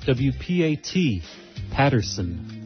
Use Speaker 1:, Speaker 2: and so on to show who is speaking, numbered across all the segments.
Speaker 1: WPAT, Patterson.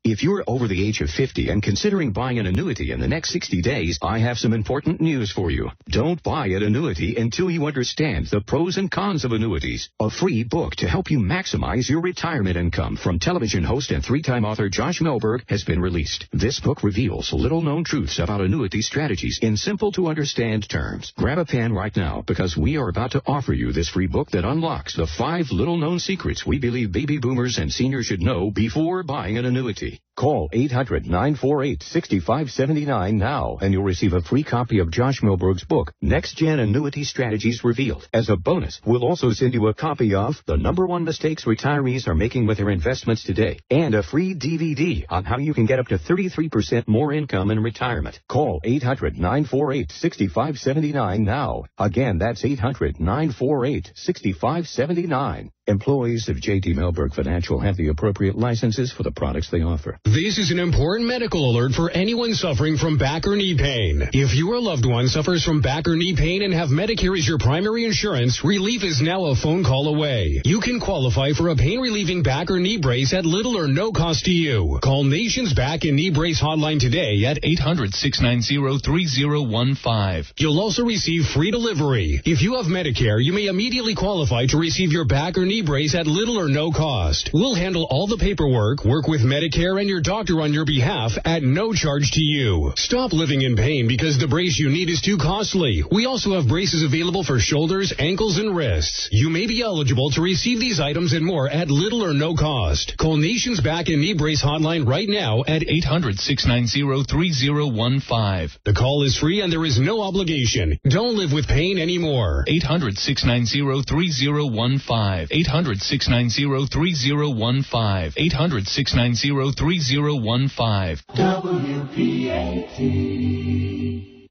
Speaker 2: If you're over the age of 50 and considering buying an annuity in the next 60 days, I have some important news for you. Don't buy an annuity until you understand the pros and cons of annuities. A free book to help you maximize your retirement income from television host and three-time author Josh Melberg has been released. This book reveals little-known truths about annuity strategies in simple-to-understand terms. Grab a pen right now because we are about to offer you this free book that unlocks the 5 little-known secrets we believe baby boomers and seniors should know before buying an annuity. Call 800-948-6579 now, and you'll receive a free copy of Josh Melberg's book, Next Gen Annuity Strategies Revealed. As a bonus, we'll also send you a copy of The #1 Mistakes Retirees Are Making with Their Investments Today, and a free DVD on how you can get up to 33% more income in retirement. Call 800-948-6579 now. Again, that's 800-948-6579. Employees of J.D. Melberg Financial have the appropriate licenses for the products they offer.
Speaker 3: This is an important medical alert for anyone suffering from back or knee pain. If your loved one suffers from back or knee pain and have Medicare as your primary insurance, relief is now a phone call away. You can qualify for a pain-relieving back or knee brace at little or no cost to you. Call Nation's Back and Knee Brace Hotline today at 800-690-3015. You'll also receive free delivery. If you have Medicare, you may immediately qualify to receive your back or knee brace at little or no cost. We'll handle all the paperwork, work with Medicare and your doctor on your behalf at no charge to you. Stop living in pain because the brace you need is too costly. We also have braces available for shoulders, ankles, and wrists. You may be eligible to receive these items and more at little or no cost. Call Nation's Back and Knee Brace Hotline right now at 800-690-3015. The call is free and there is no obligation. Don't live with pain anymore. 800-690-3015. 800-690-3015. 800-690-3015.
Speaker 4: WPAT.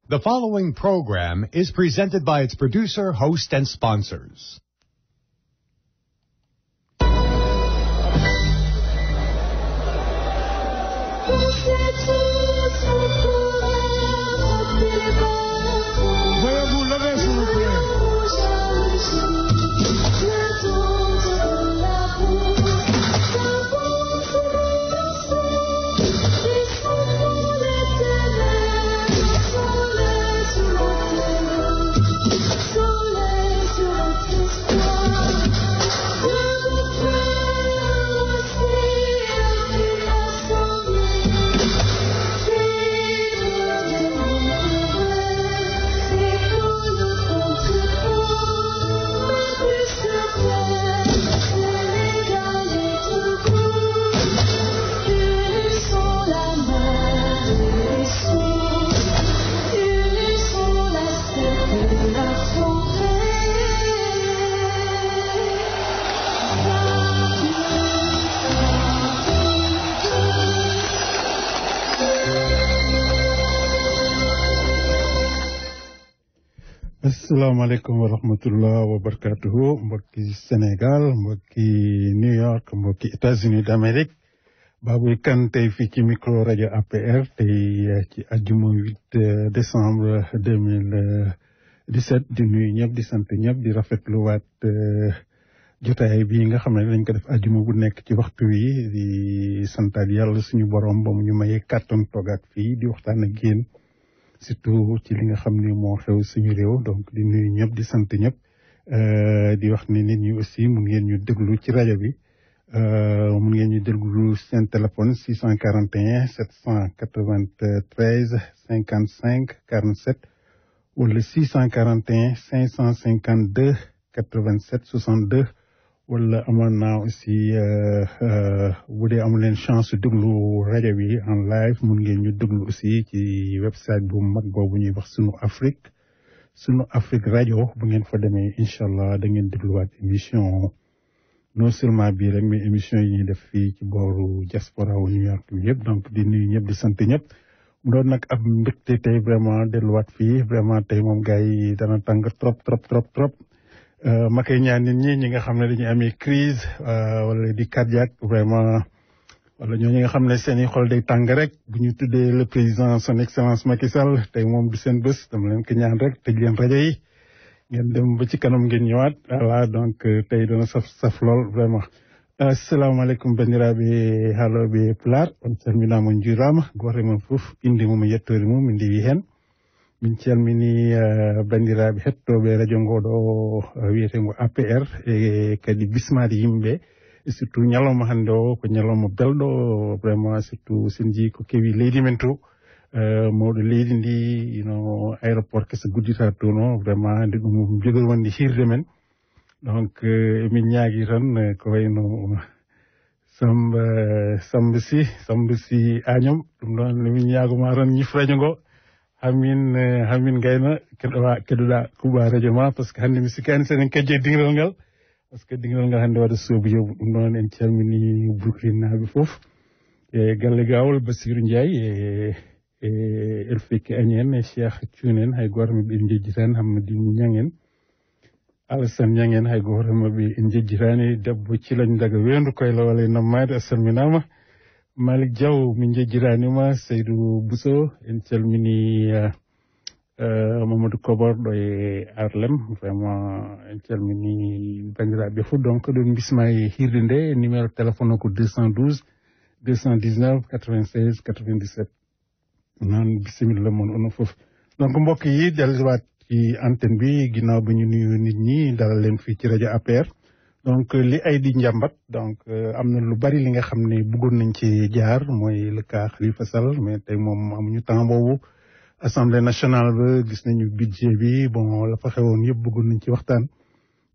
Speaker 5: The following program is presented by its producer, host, and sponsors.
Speaker 6: asalaamaaleykum wa rahmatullah wa barakatuhu mbokki Sénégal mbokki New York mbokki États-Unis d'Amérique Babou Kane tey fii ci micro rajo APR tey ci àjjuma 8 décembre 2017 di nuyu ñëpp di sant ñëpp di rafetluwaat jotaay bi nga xam ne dañ ko def àjjuma bu nekk ci waxtu wi di santaat yàlla suñu borom ba mu ñu mayee kàttan toogaat fii di waxtaan ak yéen surtout ci li nga xam ne moo xew suñu réew donc di nuyu ñëpp di sant ñëpp di wax ne nit ñi aussi mun ngeen ñu déglu ci rajo bi mun ngeen ñu déglu seen téléphone 641 793 55 47 wala 641 552 87 62 wala amoon naa aussi bu dee amu leen chance déglu rajo bi en live mun ngeen ñu déglu aussi ci website bu mag boobu ñuy wax sunu Afrique rajo bu ngeen fa demee incha allah da ngeen dégluwaat émission non seulement bii rek mais émission yi ñuy def fii ci booru diaspora wu New York bi yëpp donc di nuyu ñëpp di sant ñëpp mu doon nag ab mbégte tey vraiment delluwaat fii vraiment tey moom gars yi dana tàng trop. ma koy ñaan nit ñi nga xam ne dañuy amee crise wala di cardiaque vraiment wala ñooñu nga xam ne seen i xol day tàng rek bu ñu tuddee le président son excellence Macky Sall tey moom du seen bés dama leen ko ñaan rek tëj leen rajo yi ngeen dem ba ci kanam ngeen ñëwaat voilà donc tey dana saf lool vraiment assalamu alaikum bandiraɓe haaloɓe pular on calminama juurama goto men fof inde mum yettori mum min ndewi hen min calmini bandiraɓe hettoɓe radio ngoɗo wiyetego APR e kadi bismade yimɓe e surtout ñalawma hande o ko ñalawma belɗo vraiment surtout sen jii ko kewi leydi men to mawɗo leydi ndi ino aéroport kesa guddita to no vraiment nde ɗum jogori wonde hirde men donc emin ñaagui tan ko wayno samba si añom ɗum ɗon emin ñaagoma tan ñif radio ngo hamin gayna keɗoɗa kuuɓa radio ma par ce que hande mi sikkani seɗen kejje dingiral ngal par ce que dingiral ngal hande waɗa soobu yobu ɗum ɗon en calmini Brooklyn naaɓe foof e galle gawol Bassirou Ndiaye e Elfiki Agnien e Cheikh Thioune hay goto maɓe en jejjitani Hammadou Niang en Alassane Niang en hay goto maɓe en jejjitani debbo Cilañ daga wendu koylawal e nammade a salminama Malick Diaw min jejjitanima Seydou Bousso en calmini Mamadou Koborɗo e Arlem vraiment en calmini bandiraɓe fof donc ɗon bisma e hirde nde numéro téléphone o ko 212 219 96 97 noon bisimilla moon onon fof donc mbokk yi delluwaat ci antenne bi ginnaaw bi ñu nuyu nit ñi dalal leen fii ci rajo APR donc li ay di njàmbat donc am na lu bari li nga xam ne bëggoon nañ ci jaar mooy le cas Khalifa Sall mais tey moom amuñu temps boobu assemblée nationale ba gis nañu budget bi bon la fa xewoon yëpp bëggoon nañ ci waxtaan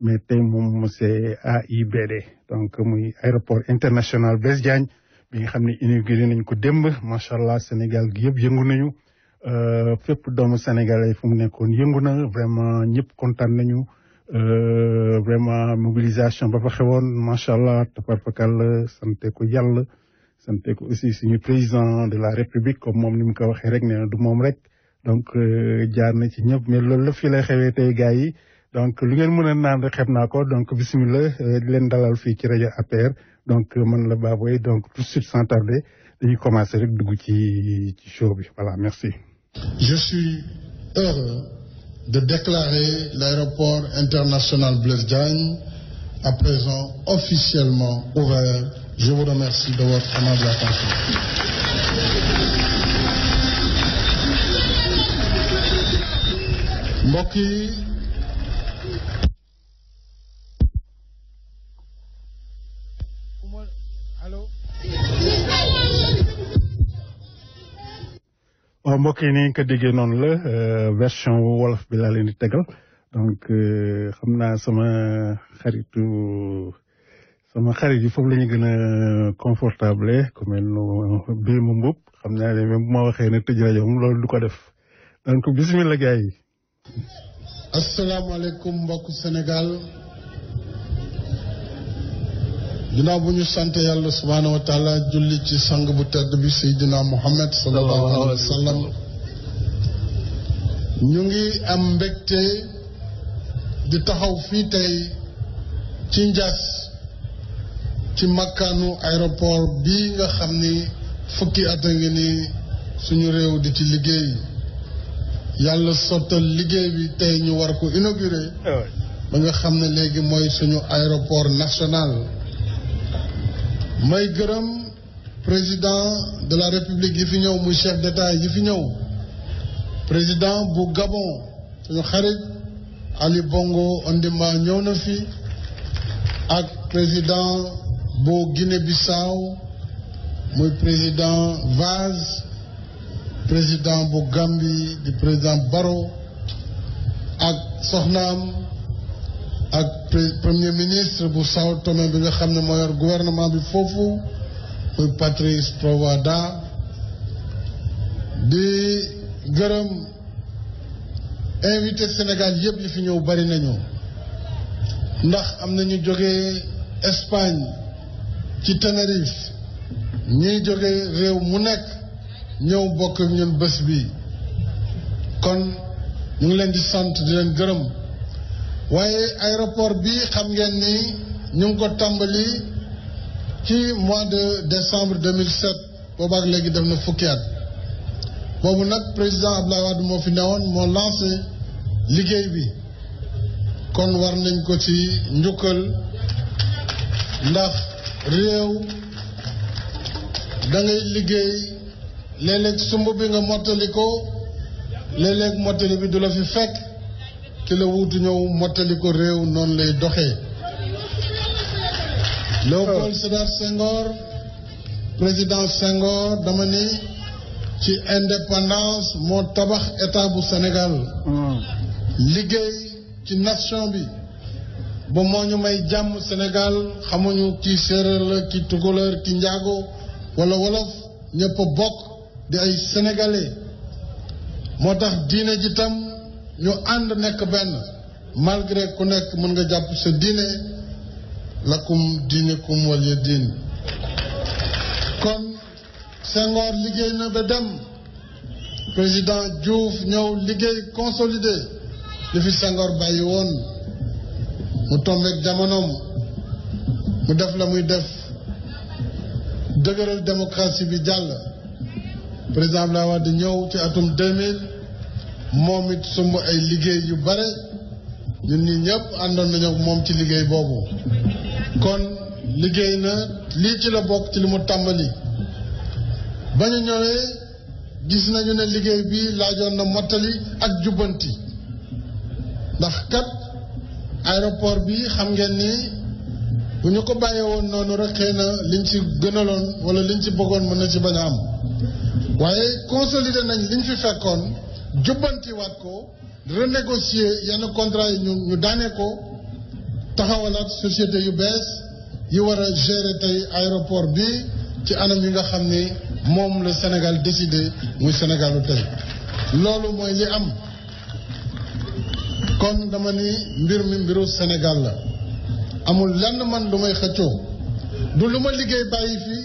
Speaker 6: mais tey moom c'est AIBD donc muy aéroport international Blaise Diagne bi nga xam ne inauguré nañ ko démb macha allah Sénégal gi yëpp yëngu nañu fépp doomu sénégalais fu mu nekkoon yëngu na vraiment ñëpp kontaan nañu vraiment mobilisation ba fa xewoon macha allah tabarfakal sante ko yàlla sante ko aussi suñu président de la république comme moom ni mu ko waxee rek nee na du moom rek donc jaar na ci ñëpp mais loolu la fii lay xewee tey gars yi donc lu ngeen mën a naan rek xeeb naa ko donc bismillah di leen dalal fii ci rajo APR donc man la Baboy donc tout de suite sans tarder dañuy commencer rek dugg ci show bi voilà merci.
Speaker 7: Je suis heureux de déclarer l'aéroport international Blaise Diagne à présent officiellement ouvert. Je vous remercie de votre aimable attention. mbokk yi
Speaker 6: waaw mbokk yi ni nga ko déggee noonu la version wolof bi laa leen di tegal donc xam naa sama xarit yi foofu la ñu gën a confortable ku mel no bii mu mbub xam naa ne même bu ma waxee ne tëj rajo moom loolu du ko def donc bismillah gars yi.
Speaker 7: asalaamaaleykum mbokk Sénégal ginnaaw bu ñu sant yàlla subhaanahu wa taala julli ci sang bu tedd bi Seydina Muhammad sallallahu alayhi wa sallam ñu ngi am mbégte di taxaw fii tey ci Njaas ci makkaanu aéroport bii nga xam ni fukki at a ngi ni suñu réew di ci liggéey yàlla sottal liggéey bi tey ñu war ko inaugurer ba nga xam ne léegi mooy suñu aéroport national. may gërëm président de la république yi fi ñëw muy chef d'état yi fi ñëw président bu Gabon suñu xarit Ali Bongo Ondimba ñëw na fi ak président bu Guinée-Bissau muy président Vaz président bu Gambie di président Barrow ak soxnaam ak premier ministre bu Sao Tomé bi nga xam ne moo yor gouvernement bi foofu muy Patrice Trovoada di gërëm invité Sénégal yëpp yi fi ñëw bari nañu ndax am na ñu jógee Espagne ci Tenerife ñiy jógee réew mu nekk ñëw bokk ak ñun bés bi kon ñu ngi leen di sant di leen gërëm waaye aéroport bi xam ngeen ni ñu ngi ko tàmbali ci mois de décembre 2007 boobaak léegi def na fukki at boobu nag président Abdoulaye Wade moo fi newoon moo lancé liggéey bi kon war nañ ko ci njukkal ndax réew da ngay liggéey léeg-léeg sumb bi nga mottali ko léeg-léeg mottali bi du la fi fekk ki la wuutu ñëw mottali ko réew noonu lay doxee. Léopold Sédar Senghor président Senghor dama ni ci indépendance moo tabax état bu Sénégal liggéey ci nation bi ba moo ñu may jàmm Sénégal xamuñu kii séeréer la kii tukulóor kii njaago wala wolof ñëpp bokk di ay sénégalais moo tax diine ji tam ñu ànd nekk benn malgré ku nekk mën nga jàpp sa diine lakum diinukum waliya diin. kon Senghor liggéey na ba dem président Diouf ñëw liggéey consolidé li fi Senghor bàyyi woon mu tombeek jamonoom mu def la muy def dëgëral démocratie bi jàll. président Abdoulaye Wade ñëw ci atum 2000 moom it sumb ay liggéey yu bare ñun ñi ñëpp àndoon nañu moom ci liggéey boobu. kon liggéey na lii ci la bokk ci li mu tàmbali ba ñu ñëwee gis nañu ne liggéey bi laajoon na mottali ak jubbanti ndax kat aéroport bi xam ngeen ni bu ñu ko bàyyee woon noonu rek xëy na liñ ci gënaloon wala liñ ci bëggoon mën na ci bañ a am waaye consolider nañ liñ fi fekkoon jubbanti waat ko renégocier yenn contrat yi ñu daane ko taxawalaat société yu bees yi war a gérer tey aéroport bi ci anam yi nga xam ni moom la Sénégal décidé muy Sénégalu tey loolu mooy li am. kon dama ni mbir mi mbiru Sénégal la amul lenn man lu may xëccoo du lu ma liggéey bàyyi fi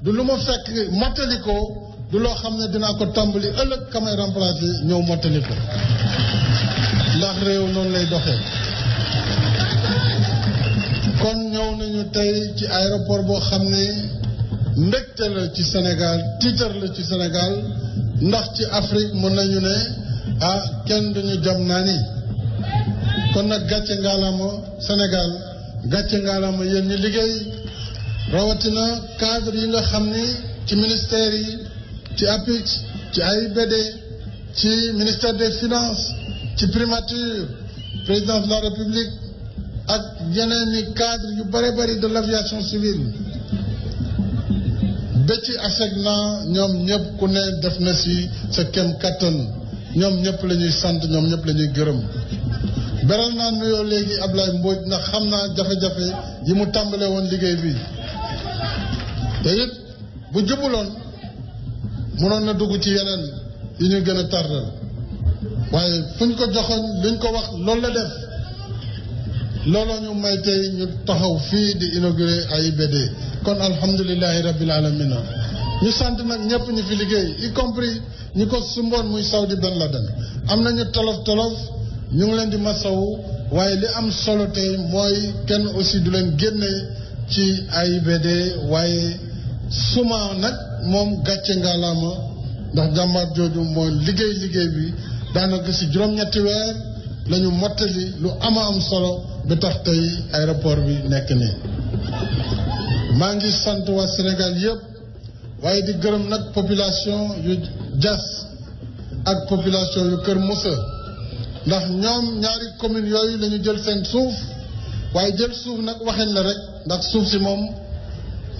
Speaker 7: du lu ma fekk mottali ko du loo xam ne dinaa ko tàmbali ëllëg kamay remplacé ñëw mottali ko ndax réew noonu lay doxee. kon ñëw nañu tey ci aéroport boo xam ne mbégte la ci Sénégal tiitar la ci Sénégal ndax ci Afrique mën nañu ne kenn duñu jam naa ni kon nag gàcce ngaalaama Sénégal gàcce ngaalaama yéen ñi liggéey rawatina cadre yi nga xam ni ci ministère yi ci APIX ci AIBD ci ministère des finances ci primature présidence de la République ak yeneen i cadre yu bare bari de l'aviation civile ba ci ASECNA ñoom ñëpp ku ne def na si sa kem kattan ñoom ñëpp la ñuy sant ñoom ñëpp la ñuy gërëm. beral naa nuyoo léegi Ablaye Mbodj ndax xam naa jafe-jafe yi mu tàmbalee woon liggéey bi te it bu jubuloon mënoon na dugg ci yeneen yi ñu gën a tardal waaye fuñ ko joxoon luñ ko wax loolu la def looloo ñu may tey ñu taxaw fii di inauguré AIBD kon alhamdulilahi rabbil alamina ñu sant nag ñëpp ñu fi liggéey y compris ñi ko sumboon muy Saudi Ben Laden am nañu tolof ñu ngi leen di masawu waaye li am solo tey mooy kenn aussi du leen génne ci AIBD waaye suma nag moom gàcce ngaalaama ndax jàmbaar jooju mooy liggéey bi daanaka si juróom-ñetti weer la ñu mottali lu ama am solo ba tax tey aéroport bi nekk nii. maa ngi sant waa Sénégal yëpp waaye di gërëm nag population yu Diass ak population yu Kër Moussa ndax ñoom ñaari communes yooyu la ñu jël seen suuf waaye jël suuf nag waxin la rek ndax suuf si moom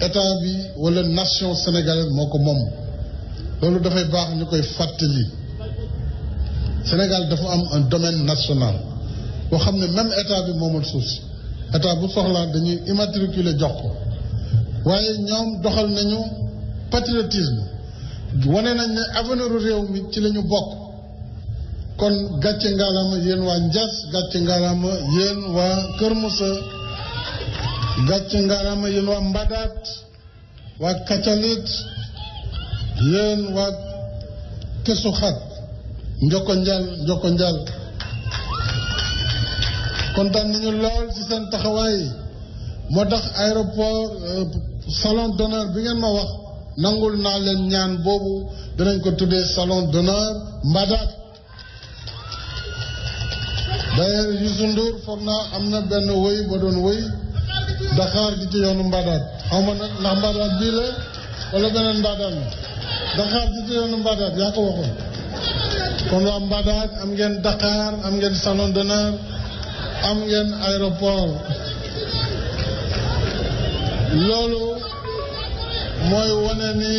Speaker 7: état bi wala nation sénégalaise moo ko moom loolu dafay baax ñu koy fàttali. Sénégal dafa am un domaine national boo xam ne même état bi moomul suuf si état bu soxlaa dañuy immatriculer jox ko waaye ñoom doxal nañu patriotisme wane nañ ne avenir réew mi ci la ñu bokk kon gàcce ngalaama yéen waa Ndiass gàcce ngalaama yéen waa Kër Moussa gàcce ngalaama yéen waa Mbadaat waa Kacalit yéen waa Kesu Xat njoko njal kontaan nañu lool ci seen taxawaay moo tax aéroport salon d'honneur bi ngeen ma wax nangul naa leen ñaan boobu dinañ ko tuddee salon d'honneur Mbadaat d'ailleurs Youssou Ndour foog naa am na benn wëy ba doon wëy Dakar gi ci yoonu Mbadaat xaw ma nag ndax Mbadaat bii la wala beneen Mbadaat la Dakar gi ci yoonu Mbadaat yaa ko waxoon kon waa Mbadaat am ngeen Dakar am ngeen salon d'honneur am ngeen aéroport loolu mooy wane ni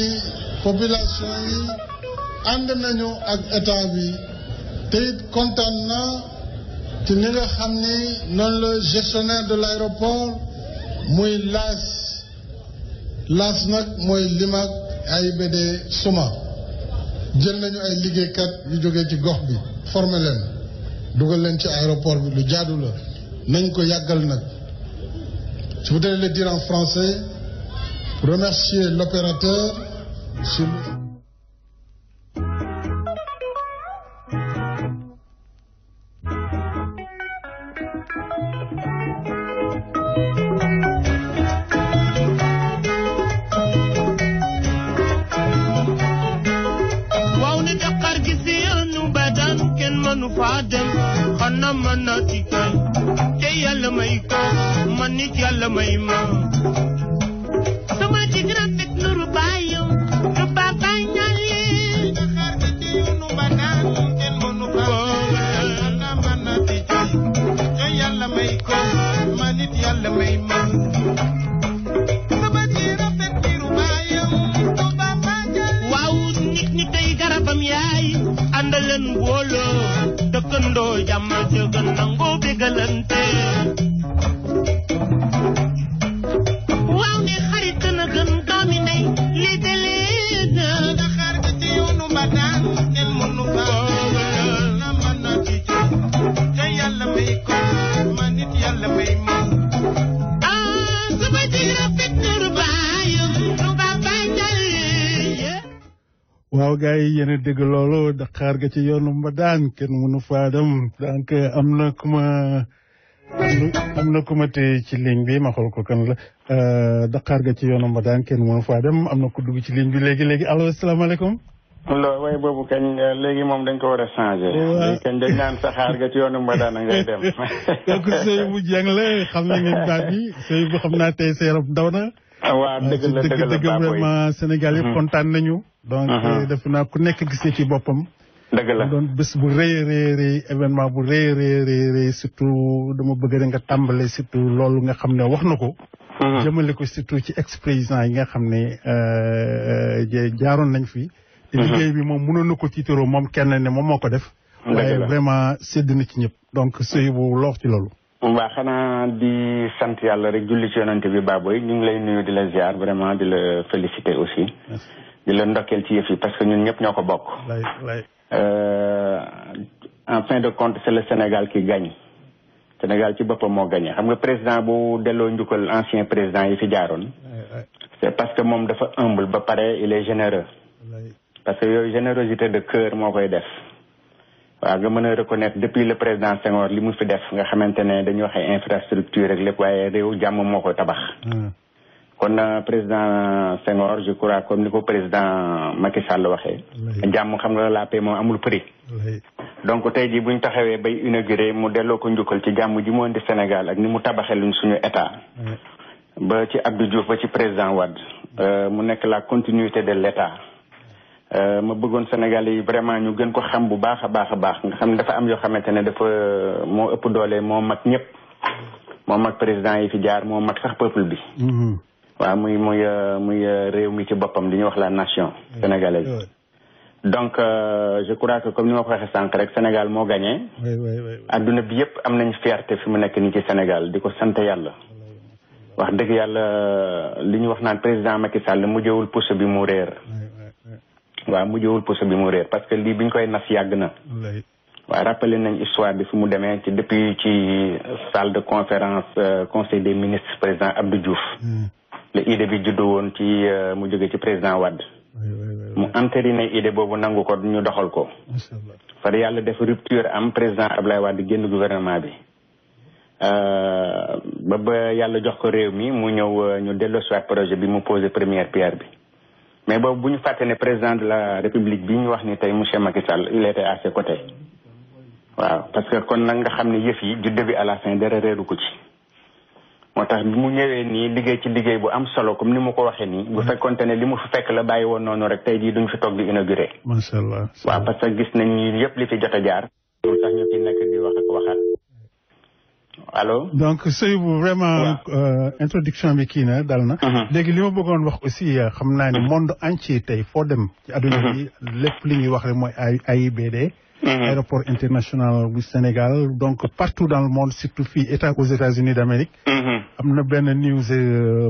Speaker 7: population yi ànd nañu ak état bi te it kontaan na ci ni nga xam ni noonu la gestionnaire de l'aéroport muy laas nag mooy Limak AIBD Suma jël nañu ay liggéeykat yu jógee ci gox bi formé leen dugal leen ci aéroport bi lu jaadu la nañ ko yàggal nag. Je voudrais le dire en français, remercier l'opérateur sur
Speaker 8: manit yàlla may ma sama jigéen fit nuru baayam lu baba ñale Dakar gi ci yoonu Mbadaan kenn mënu fa yàlla mën na ci te yàlla may ko manit yàlla may ma sama jigéen fit nuru baayam lu baba ñale waaw nit ñi tey garabam yaay àndaleen booloo dëkkandoo jàmm jëgën nangoo bégalante
Speaker 6: waaw gars yi yéen a dégg loolu Dakar ga ci yoonu Mbadaan kenn mënu faa dem donc am na ku ma téye ci ligne bi ma xool ko kan la Dakar ga ci yoonu Mbadaan kenn mënu faa dem am na ku dugg ci ligne bi léegi allo asalaamaaleykum.
Speaker 9: loolu waaye boobu kañ léegi moom dañ ko war a changé. waaw kañ dañ naan saxaar ga ci yoonu Mbadaan ngay dem.
Speaker 6: donc sëy bu jàng la xam nañu baat bi sëy bu xam naa tey sa yaram daw na.
Speaker 9: waaw dëgg la
Speaker 6: vraiment Sénégal yëpp kontaan nañu. donc def naa ku nekk gisee ci boppam.
Speaker 9: dëgg la
Speaker 6: doon bés bu rëy événement bu rëy surtout dama bëgg rek nga tàmbale surtout loolu nga xam ne wax na ko. jëmale ko surtout ci ex-président yi nga xam ne jaaroon nañ fi. te liggéey bi moom mënoon na ko tiitaroo moom kenn ne moom moo ko def. waaye vraiment sédd na ci ñëpp donc sëy bu loox ci loolu.
Speaker 9: waaw xanaa di sant yàlla rek julli ci yonante bi Baboy ñu ngi lay nuyu di la ziar vraiment di la féliciter aussi. di la ndokkeel ci yëf yi parce que ñun ñëpp ñoo ko bokk. en fin de compte c'est le Sénégal qui gagne. Sénégal ci boppam moo gagné xam nga président bu delloo njukkal ancien président yi fi jaaroon. c'est parce que moom dafa humble ba pare il est généreux. parce que yooyu générosité de cœur moo koy def. waaw nga mën a reconnaître depuis le président Senghor li mu fi def nga xamante ne dañuy wax ay infrastructure rek lépp waaye réew jàmm moo ko tabax. kon président Senghor je crois comme ni ko président Macky Sall waxee. jàmm xam nga la paix moom amul prix. donc tey jii bu ñu taxawee bay inauguré mu delloo ko njukkal ci jàmm ji mu indi Sénégal ak ni mu tabaxee luñ suñu état. ba ci Abdou Diouf ba ci président Wade. mu nekk la continuité de l'état. ma bëggoon Sénégal yi vraiment ñu gën ko xam bu baax a baax nga xam ne dafa am yoo xamante ne dafa moo ëpp doole moo mag ñëpp. moo mag président yi fi jaar moo mag sax peuple bi. waaw muy réew mi ci boppam di ñu wax la nation sénégalaise. donc je crois que comme ni ma ko waxee sànq rek Sénégal moo gagné. adduna bi yëpp am nañ fierté fi mu nekk nii ci Sénégal di ko sant yàlla. wax dëgg yàlla li ñu wax naan président Macky Sall mujjewul puso bi mu réer. waaw mujjewul puso bi mu réer parce que lii bi ñu koy nas yàgg na. waaw rappelé nañ histoire bi fi mu demee ci depuis ci salle de conférence conseil des ministres président Abdou Diouf. la idée bi juddu woon ci mu jóge ci président Wade. mu entériné idée boobu nangu ko ñu doxal ko. far yàlla def rupture am président Ablaye Wade génn gouvernement bi. ba yàlla jox ko réew mi mu ñëw ñu delloosiwaat projet bi mu posé première pierre bi. mais boobu bu ñu fàtte ne président de la république bi ñu wax ni tey monsieur Macky Sall il était à ses côtés. waaw parce que kon nag nga xam ne yëf yi du début à la fin dara réeru ko ci. moo tax bi mu ñëwee nii liggéey ci liggéey bu am solo comme ni mu ko waxee nii bu fekkonte ne li mu fi fekk la bàyyi woon noonu rek tey jii duñ fi toog di inauguré.
Speaker 6: macha allah.
Speaker 9: waaw parce que gis nañ ni yëpp li fi jot a jaar. loolu tax ñu fi nekk di wax ak waxaat. allo.
Speaker 6: donc Seydou vraiment introduction bi kii na dal na. léegi li ma bëggoon wax aussi xam naa ne monde entier tey foo dem. ci adduna bi lépp li ñuy wax rek mooy AIBD. aéroport international bu Sénégal donc partout dans le monde surtout fii aux États-Unis d'Amérique. am na benn news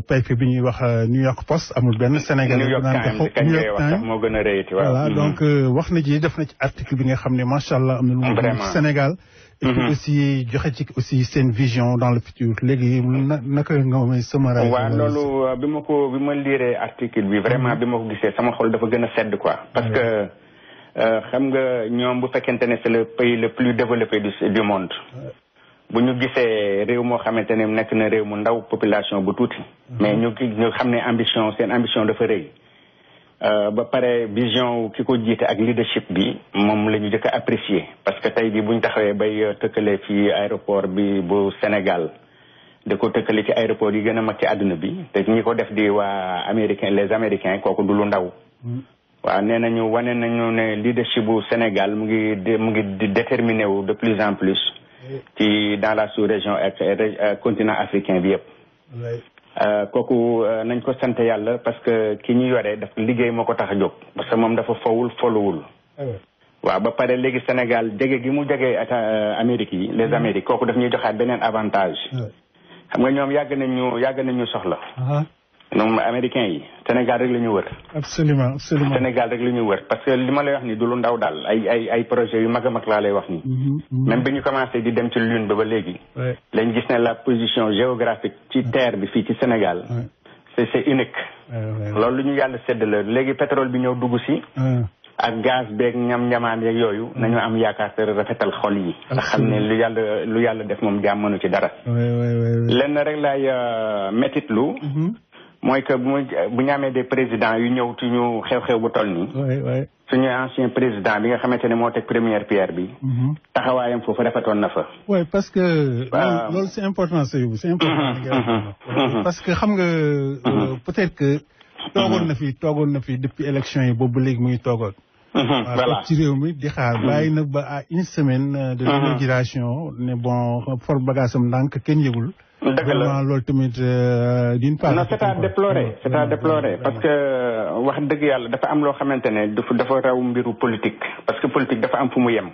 Speaker 6: paper bi ñuy wax New York Post amul benn Sénégal.
Speaker 9: New York Times moo gën a rëyati
Speaker 6: voilà donc wax na ci def na ci article bi nga xam ne macha allah am na lu mu gën ci Sénégal. et puis aussi joxe ci aussi seen vision dans le futur léegi naka nga may sama.
Speaker 9: waaw loolu bi ma liiree article bi vraiment bi ma ko gisee sama xol dafa gën a sedd quoi parce que. xam nga ñoom bu fekkente ne c'est le pays le plus développé du monde bu ñu gisee réew moo xamante ne nekk na réew mu ndaw population bu tuuti mais ñu xam ne seen ambition dafa rëy ba pare vision ki ko jiite ak leadership bi moom la ñu jëkk a apprécier parce que tey bi bu ñu taxawee bay tëkkale fii aéroport bi bu Sénégal da ko tëkkale ci aéroport yi gën a mag ci àdduna bi te ñi ko def di waa les américains kooku du lu ndaw waaw nee nañu wane nañu ne leadership bu Sénégal mu ngi déterminé wu de plus en plus ci dans la sous-région ak continent africain bi yëpp. kooku nañ ko sant yàlla parce que ki ñu yore daf liggéey moo ko tax a jóg parce que moom dafa foluwul. waaw ba pare léegi Sénégal jege gi mu jege ak Amérique yi les Amériques kooku daf ñuy joxaat beneen avantage. xam nga ñoom yàgg nañu soxla. ñoom américains yi Sénégal rek la ñu wër.
Speaker 6: absolument
Speaker 9: Sénégal rek la ñu wër parce que li ma lay wax ni du lu ndaw daal ay projets yu mag a mag laa lay wax ni même bi ñu commencé di dem ci lune ba léegi. lañ gis ne la position géographique ci terre bi fii ci Sénégal. c'est unique. loolu lu ñu yàlla sédd la léegi pétrole bi ñëw dugg si. ak gaz beeg ñam-ñamaan yeeg yooyu nañu am yaakaar te rafetal xol yi. nga xam ne lu yàlla def moom jaam mënu ci dara. lenn rek laay métitlu. mooy que bu ñu amee des présidents yu ñëw ci ñu xew-xew bu toll nii. suñu ancien président bi nga xamante ne moo teg première pierre bi. taxawaayam foofu rafetoon na fa.
Speaker 6: oui parce que. loolu c'est important c'est important. parce que xam nga peut-être que. toogoon na fi depuis élection yi boobu léegi mu ngi toogoon.
Speaker 9: voilà
Speaker 6: ci réew mi di xaar bàyyi na ba à une semaine. de l'inauguration ne bon for bagaasam ndànk kenn yëgul.
Speaker 9: dëgg la
Speaker 6: loolu tamit d'une part.
Speaker 9: non c'est à déplorer parce que wax dëgg yàlla dafa am loo xamante ne dafa raw mbiru politique parce que politique dafa am fu mu yem.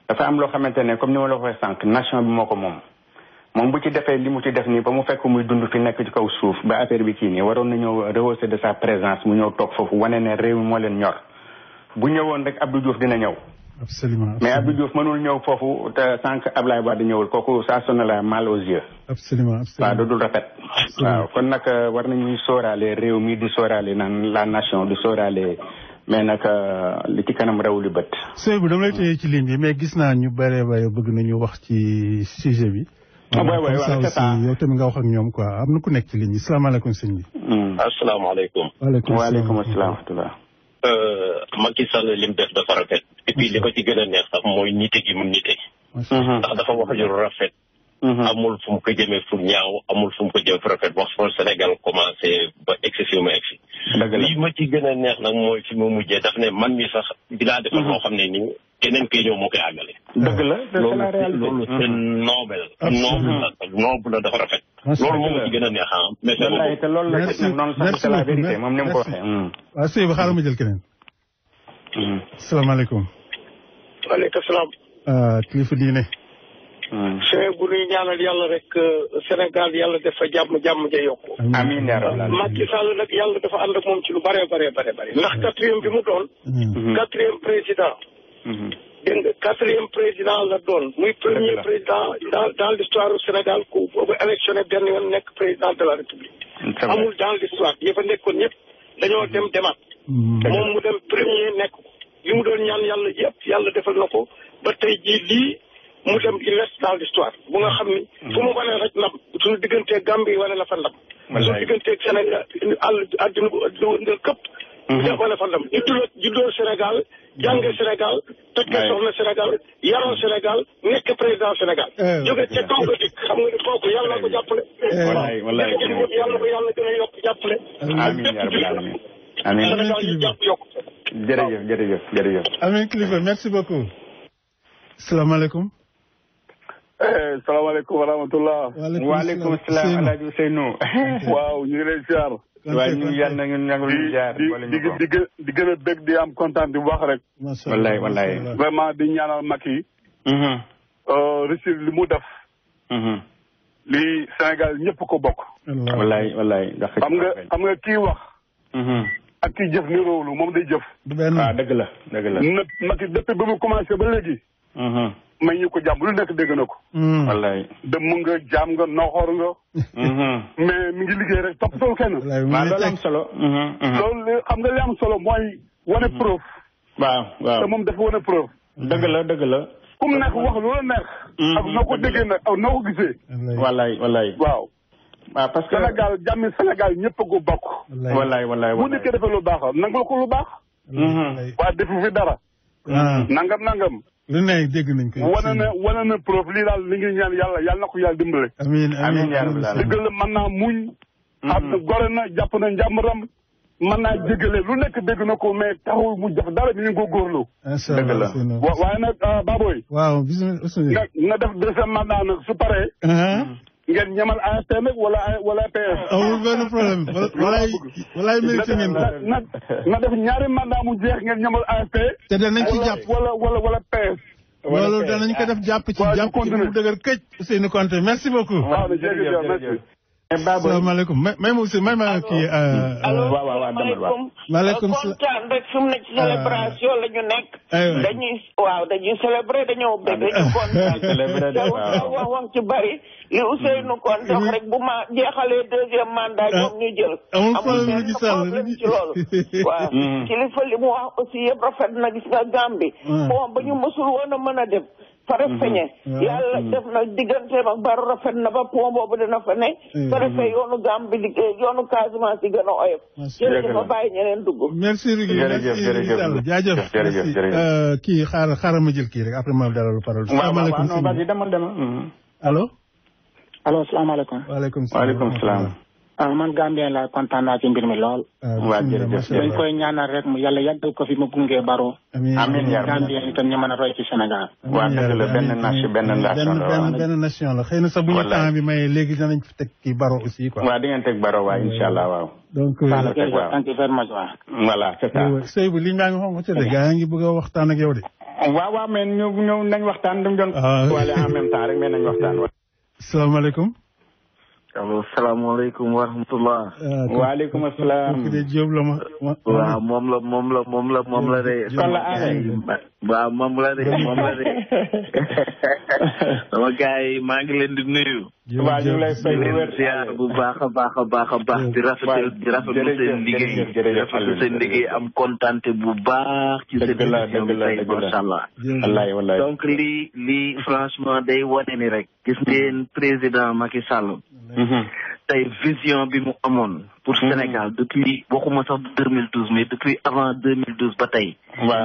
Speaker 9: dafa am loo xamante ne comme ni ma la waxee sànq nation bi moo ko moom bu ci defee li mu ci def nii ba mu fekk muy dund fi nekk ci kaw suuf ba affaire bi kii nii waroon na ñëw rehausser de sa présence mu ñëw toog foofu wane ne réew mi moo leen ñor bu ñëwoon rek Abdou Diouf dina ñëw.
Speaker 6: absolument
Speaker 9: mais Abdou Diouf mënul ñëw foofu te sànq Ablaye Wade ñëwul kooku ça sonne la mal aux yeux.
Speaker 6: absolument
Speaker 9: waaw dudul rafet. waaw kon nag war nañuy sóoraale réew mi di sóoraale naan la nation di sóoraale mais nag li ci kanam raw li bët.
Speaker 6: Seydou dama lay téye ci ligne bi mais gis naa ñu bëree bëgg nañu wax ci sujet bi.
Speaker 9: waaw c'est ça
Speaker 6: yow tamit nga wax ak ñoom quoi am na ku nekk ci ligne bi salaamaaleykum sëñ bi.
Speaker 10: asalaamaaleykum.
Speaker 9: waaleykum asalaam wa rahmatulah.
Speaker 10: Macky Sall lim def dafa rafet. et puis li ko ci gën a neex sax mooy nite gi mu nite. ndax dafa wax ju rafet. amul fu mu ko jëmee fu ñaaw amul fu mu ko jëm fu rafet wax foofu Sénégal commencé ba egsi fi mu egsi. li ma ci gën a neex nag mooy fi mu mujjee daf ne man mi sax dinaa defal loo xam ne nii keneen kay ñëw moo koy àggale.
Speaker 9: dëgg la
Speaker 10: loolu c'est noble la dafa rafet. loolu moom la ci gën a neex ah. mais
Speaker 9: te loolu la ci noonu sax c'est la vérité moom ni mu ko waxee.
Speaker 6: waaw sëñ bi xaaral ma jël keneen. salaamaaleykum.
Speaker 11: waaleykum salaam.
Speaker 6: kilifa diine.
Speaker 11: sëñ bu ñuy ñaanal yàlla rek Sénégal yàlla def fa jàmm ja yokku.
Speaker 9: amiin yaa rabbal aalamiin.
Speaker 11: Macky Sall nag yàlla dafa ànd ak moom ci lu bare. ndax quatrième bi mu doon. quatrième président. dégg nga quatrième président la doon. muy premier président dans l'histoire du Sénégal ku boobu électionné benn yoon nekk président de la République. amul dans l'histoire yëpp a nekkoon ñëpp dañoo demaat. moom mu dem premier nekk ko. li mu doon ñaan yàlla yëpp yàlla defal na ko ba tey jii lii. mu dem il reste dans l'histoire bu nga xam ni fu mu wane rek ndam suñu digganteeg Gambie wane na fa ndam suñu digganteeg Sénégal àdduna bu këpp wane fa ndam ñu juddoo Sénégal jànge Sénégal te fekkee soxna Sénégal yaroo Sénégal nekk président Sénégal. jóge ca kaw ga dikk xam nga ni kooku yàlla na ko jàppale.
Speaker 9: wallaay
Speaker 11: yàlla ko yàlla gën a yokk jàppale.
Speaker 9: amiin yaa rabbal aalamiin. amiin
Speaker 11: Sénégal ñu jàpp yokk.
Speaker 9: jërëjëf.
Speaker 6: amiin kilifa merci beaucoup. salaamaaleykum.
Speaker 12: salaamaaleykum wa rahmatulah.
Speaker 9: waaleykum salaam El Hadj Ousseynou.
Speaker 12: waaw ñu ngi lay ziar.
Speaker 9: waaye ñu yàlla na ñu ngi ziar.
Speaker 12: di gën a bëgg di am kontaan bu baax rek.
Speaker 9: wallaay.
Speaker 12: vraiment di ñaanal Macky. réussir li mu def. li Sénégal ñëpp ko bokk.
Speaker 9: wallaay.
Speaker 12: xam nga kii wax. ak kii jëf ni róolu moom day jëf.
Speaker 9: waaw dëgg la.
Speaker 12: na Macky depuis ba mu commencé ba léegi. may ñu ko jàmm lu nekk dégg na ko.
Speaker 9: wallaay.
Speaker 12: dem nga jaam nga noxoor nga. mais mi ngi liggéey rek toppatoo kenn.
Speaker 9: waaw loolu am solo.
Speaker 12: loolu xam nga li am solo mooy wane preuve.
Speaker 9: waaw
Speaker 12: te moom dafa wane preuve.
Speaker 9: dëgg la.
Speaker 12: ku mu nekk wax lu la neex. ak noo ko déggee nag ak noo ko gisee.
Speaker 9: wallaay.
Speaker 12: waaw parce que Sénégal jàmmi Sénégal ñëpp a ko bokk.
Speaker 9: wallaay.
Speaker 12: bu nekkee defee lu baax nangul ko lu baax. waa defu fi dara. nangam.
Speaker 6: lu ne dégg nañ ko.
Speaker 12: wane na preuve lii daal li ngi ñaan yàlla na ko yàlla dimbale.
Speaker 6: amiin
Speaker 12: dëgg la mën naa muñ. xam na gore na jàpp na njàmbaram. mën naa jégale lu nekk dégg na ko mais taxul mu def dara bi ñu ko góorlu.
Speaker 6: dëgg la
Speaker 12: waaye nag Baboy.
Speaker 6: waaw bisimilah.
Speaker 12: nga def deuxième mandat nag su paree. ngeen ñamal AFP nag wala PS.
Speaker 6: amul benn problème walaay mérité ngeen ko.
Speaker 12: na def ñaari mandat mu jeex ngeen ñamal AFP.
Speaker 6: te danañ ci jàpp
Speaker 12: wala PS.
Speaker 6: loolu danañ ko def jàpp ci mu dëgër këj. Ousseynou Konté merci beaucoup.
Speaker 12: waaw jërëjëf merci.
Speaker 6: salaamaaleykum may ma kii.
Speaker 9: waaw
Speaker 6: maaleykum salaam.
Speaker 13: kontaan rek fi mu ne ci célébration la ñu nekk. dañuy célébrer dañoo bëgg dañu kontaan. wax ci bari li Ousseynou Konté wax rek bu ma jeexalee deuxième mandat ñoom ñu jël.
Speaker 6: amul problème ci
Speaker 13: loolu. waaw kilifa li mu wax aussi yëpp rafet na gis nga Gambie. bon ba ñu mësul woon a mën a dem. fare feñe yàlla def na digganteem ak Barrow rafet na ba pont boobu dina fa ne fare fe yoonu Gambie liggéey yoonu Casamance yi gën a oyof jërëjëf ma bàyyi ñeneen dugg
Speaker 6: merci Rigui merci jaajëf kii xaaral ma jël kii rek après ma dalal parole salaamaaleykum allo
Speaker 14: salaamaaleykum
Speaker 9: waaleykum salaam
Speaker 14: man Gambien la kontaan naa ci mbir mi lool.
Speaker 9: waaw jërëjëf
Speaker 14: dañ koy ñaanal rek mu yàlla yàggal ko fi mu gunge Barrow.
Speaker 9: amiin yaa
Speaker 14: Gambien itam ñu mën a roy ci Sénégal.
Speaker 9: waaw dëgg la
Speaker 6: benn nation la xëy na sax bu ñu temps bi maye léegi danañ fi teg kii Barrow aussi quoi.
Speaker 9: waaw di ngeen teg Barrow waaw incha allah waaw.
Speaker 6: donc
Speaker 14: thank you very much waaw.
Speaker 9: voilà c'est ça.
Speaker 6: Seydou liñ maa ngi xonk ci de gaa ngi bëgg a waxtaan ak yow de.
Speaker 9: waaw mais ñëw nañ waxtaan dañu doon. wala en même temps rek mais nañ waxtaan.
Speaker 6: salaamaaleykum.
Speaker 15: allo salaamaaleykum wa rahmatulah.
Speaker 9: waaleykum salaam.
Speaker 6: kooku de Diop la ma.
Speaker 15: waaw moom la de.
Speaker 9: kon la
Speaker 15: waaw moom la de. sama gars yi maa ngi leen di nuyu.
Speaker 9: waaw ñu ngi lay fay
Speaker 15: ziar bu baax a baax. di rafetlu seen liggéey. di rafetlu seen liggéey am kontante bu baax. ci seen émission bi tey macha allah.
Speaker 9: wallaay
Speaker 15: donc lii franchement day wane ni rek. gis ngeen président Macky Sall. tey vision bi mu amoon pour Sénégal depuis waxuma sax 2012 mais depuis avant 2012 ba tey.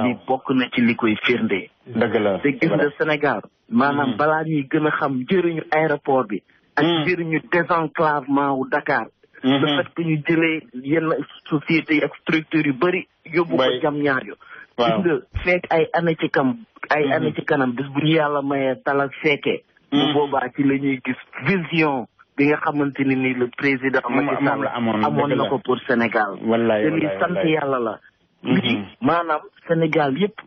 Speaker 15: li bokk na ci li koy firnde.
Speaker 9: dëgg la
Speaker 15: te gis nga Sénégal. maanaam balaa ñuy gën a xam njëriñu aéroport bi. ak njëriñu désenclavement wu Dakar. le fait que ñu jëlee yenn sociétés yi ak structures yu bëri. yóbbu ko jam ñaar yo gis nga fekk ay année ci kanam bis bu ñu yàlla mayee talal fekkee. bu boobaa ci la ñuy gis vision. bi nga xamante ni nii le président Macky Sall amoon na ko pour Sénégal. te lii sant yàlla la. lii maanaam Sénégal yëpp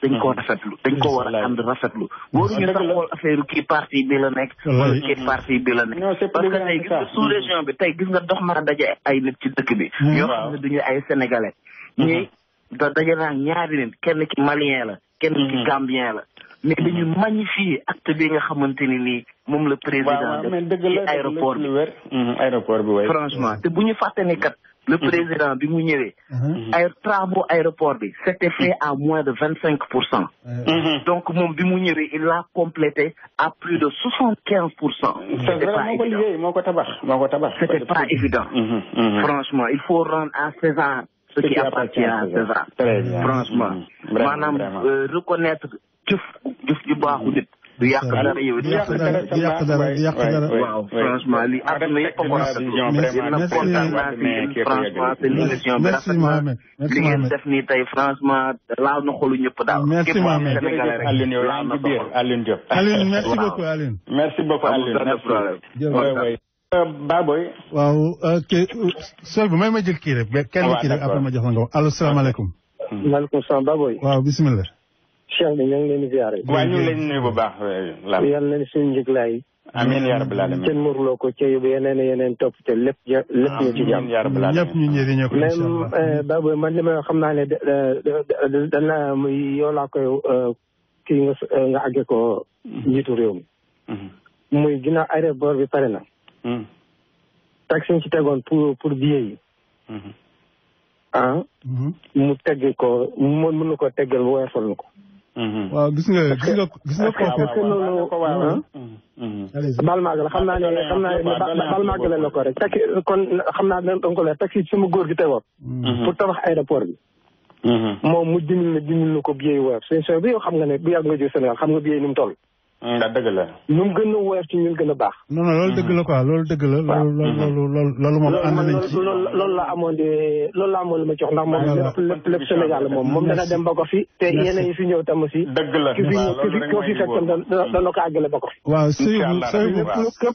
Speaker 15: dañ ko rafetlu dañ ko war a ànd rafetlu. waruñu sax xool affaire kii parti bi la nekk. wala kii parti bi la nekk. parce que tey gis nga sous région bi tey gis nga dox naa daje ay nit ci dëkk bi. ñoo xam ne duñu ay sénégalais. ñii daje naa ñaari nit kenn ki malien la. kenn ki gambien la. mais dañu magnifier acte bi nga xamante ni nii moom le président def ci aéroport bi franchement te bu ñu fàtte ni kat le président bi mu ñëwee ay travaux aéroport bi c'était fait à moins de 25%. donc moom bi mu ñëwee il l'a complété à plus de 75%.
Speaker 9: c'était pas évident
Speaker 15: c'était pas évident. franchement il faut rendre à César ce qui appartient à César. Franchement maanaam reconnaître jëf ju baaxu nit du yàq dara yow
Speaker 6: du yàq dara
Speaker 15: waaw franchement li àdduna yëpp ko rafetlu kontaan naa si franchement te l'émission bi rafet na li ngeen def nii tey franchement laal na xolu ñëpp daal
Speaker 6: merci Mohamed
Speaker 9: Alioune yow yaa ngi ci biir Alioune Diop
Speaker 6: Alioune merci beaucoup Alioune
Speaker 9: merci beaucoup Alioune Baboy
Speaker 6: waaw sooy bu may ma jël kii rek kenn kii rek après ma jox la nga wax allo salaamaaleykum
Speaker 16: maaleykum salaam Baboy
Speaker 6: waaw bismillah
Speaker 16: Cheikh bi ñu ngi leen di ziare.
Speaker 9: waaw ñu ngi leen di nuyu bu baax.
Speaker 16: yàlla na suñu njëglaay.
Speaker 9: amiin yaa rabbal aalamiin.
Speaker 16: kenn mënuloo ko ca yóbbu yeneen topp te lépp ñu ci jàmm.
Speaker 9: yaa rabbal aalamiin
Speaker 6: ñëpp ñu njëriñoo ko incha allah.
Speaker 16: même Baboy man li ma xam naa ne dana yow laa koy kii nga àggee ko njiitu réew mi. muy ginnaaw aéroport bi pare na. taxi ñu ci tegoon pour billet yi. mu tegg ko mën na ko teggal woyofal na ko.
Speaker 6: waaw gis nga kooku.
Speaker 16: bal maag la xam naa ne bal maag la ko rek taxi kon xam naa ne danga ko leer taxi sama góor gi tegoon. pour tabax aéroport bi. moom mu dimil na ko billet yi woyof seen bi yow xam nga ne bu yàgg nga jóg Sénégal xam nga billet yi ni mu toll.
Speaker 9: ndax dëgg la.
Speaker 16: nu mu gën a woyof ci ñun gën a baax.
Speaker 6: non loolu dëgg la quoi loolu dëgg la. loolu moom ànd nañ ci.
Speaker 16: loolu la amoon lu ma ci wax ndax moom lépp Sénégal moom dana dem ba ko fi. te yeneen yi fi ñëw tam aussi.
Speaker 9: dëgg la
Speaker 16: ko fi fekk dana ko àggale ba ko fi.
Speaker 6: waaw Seydou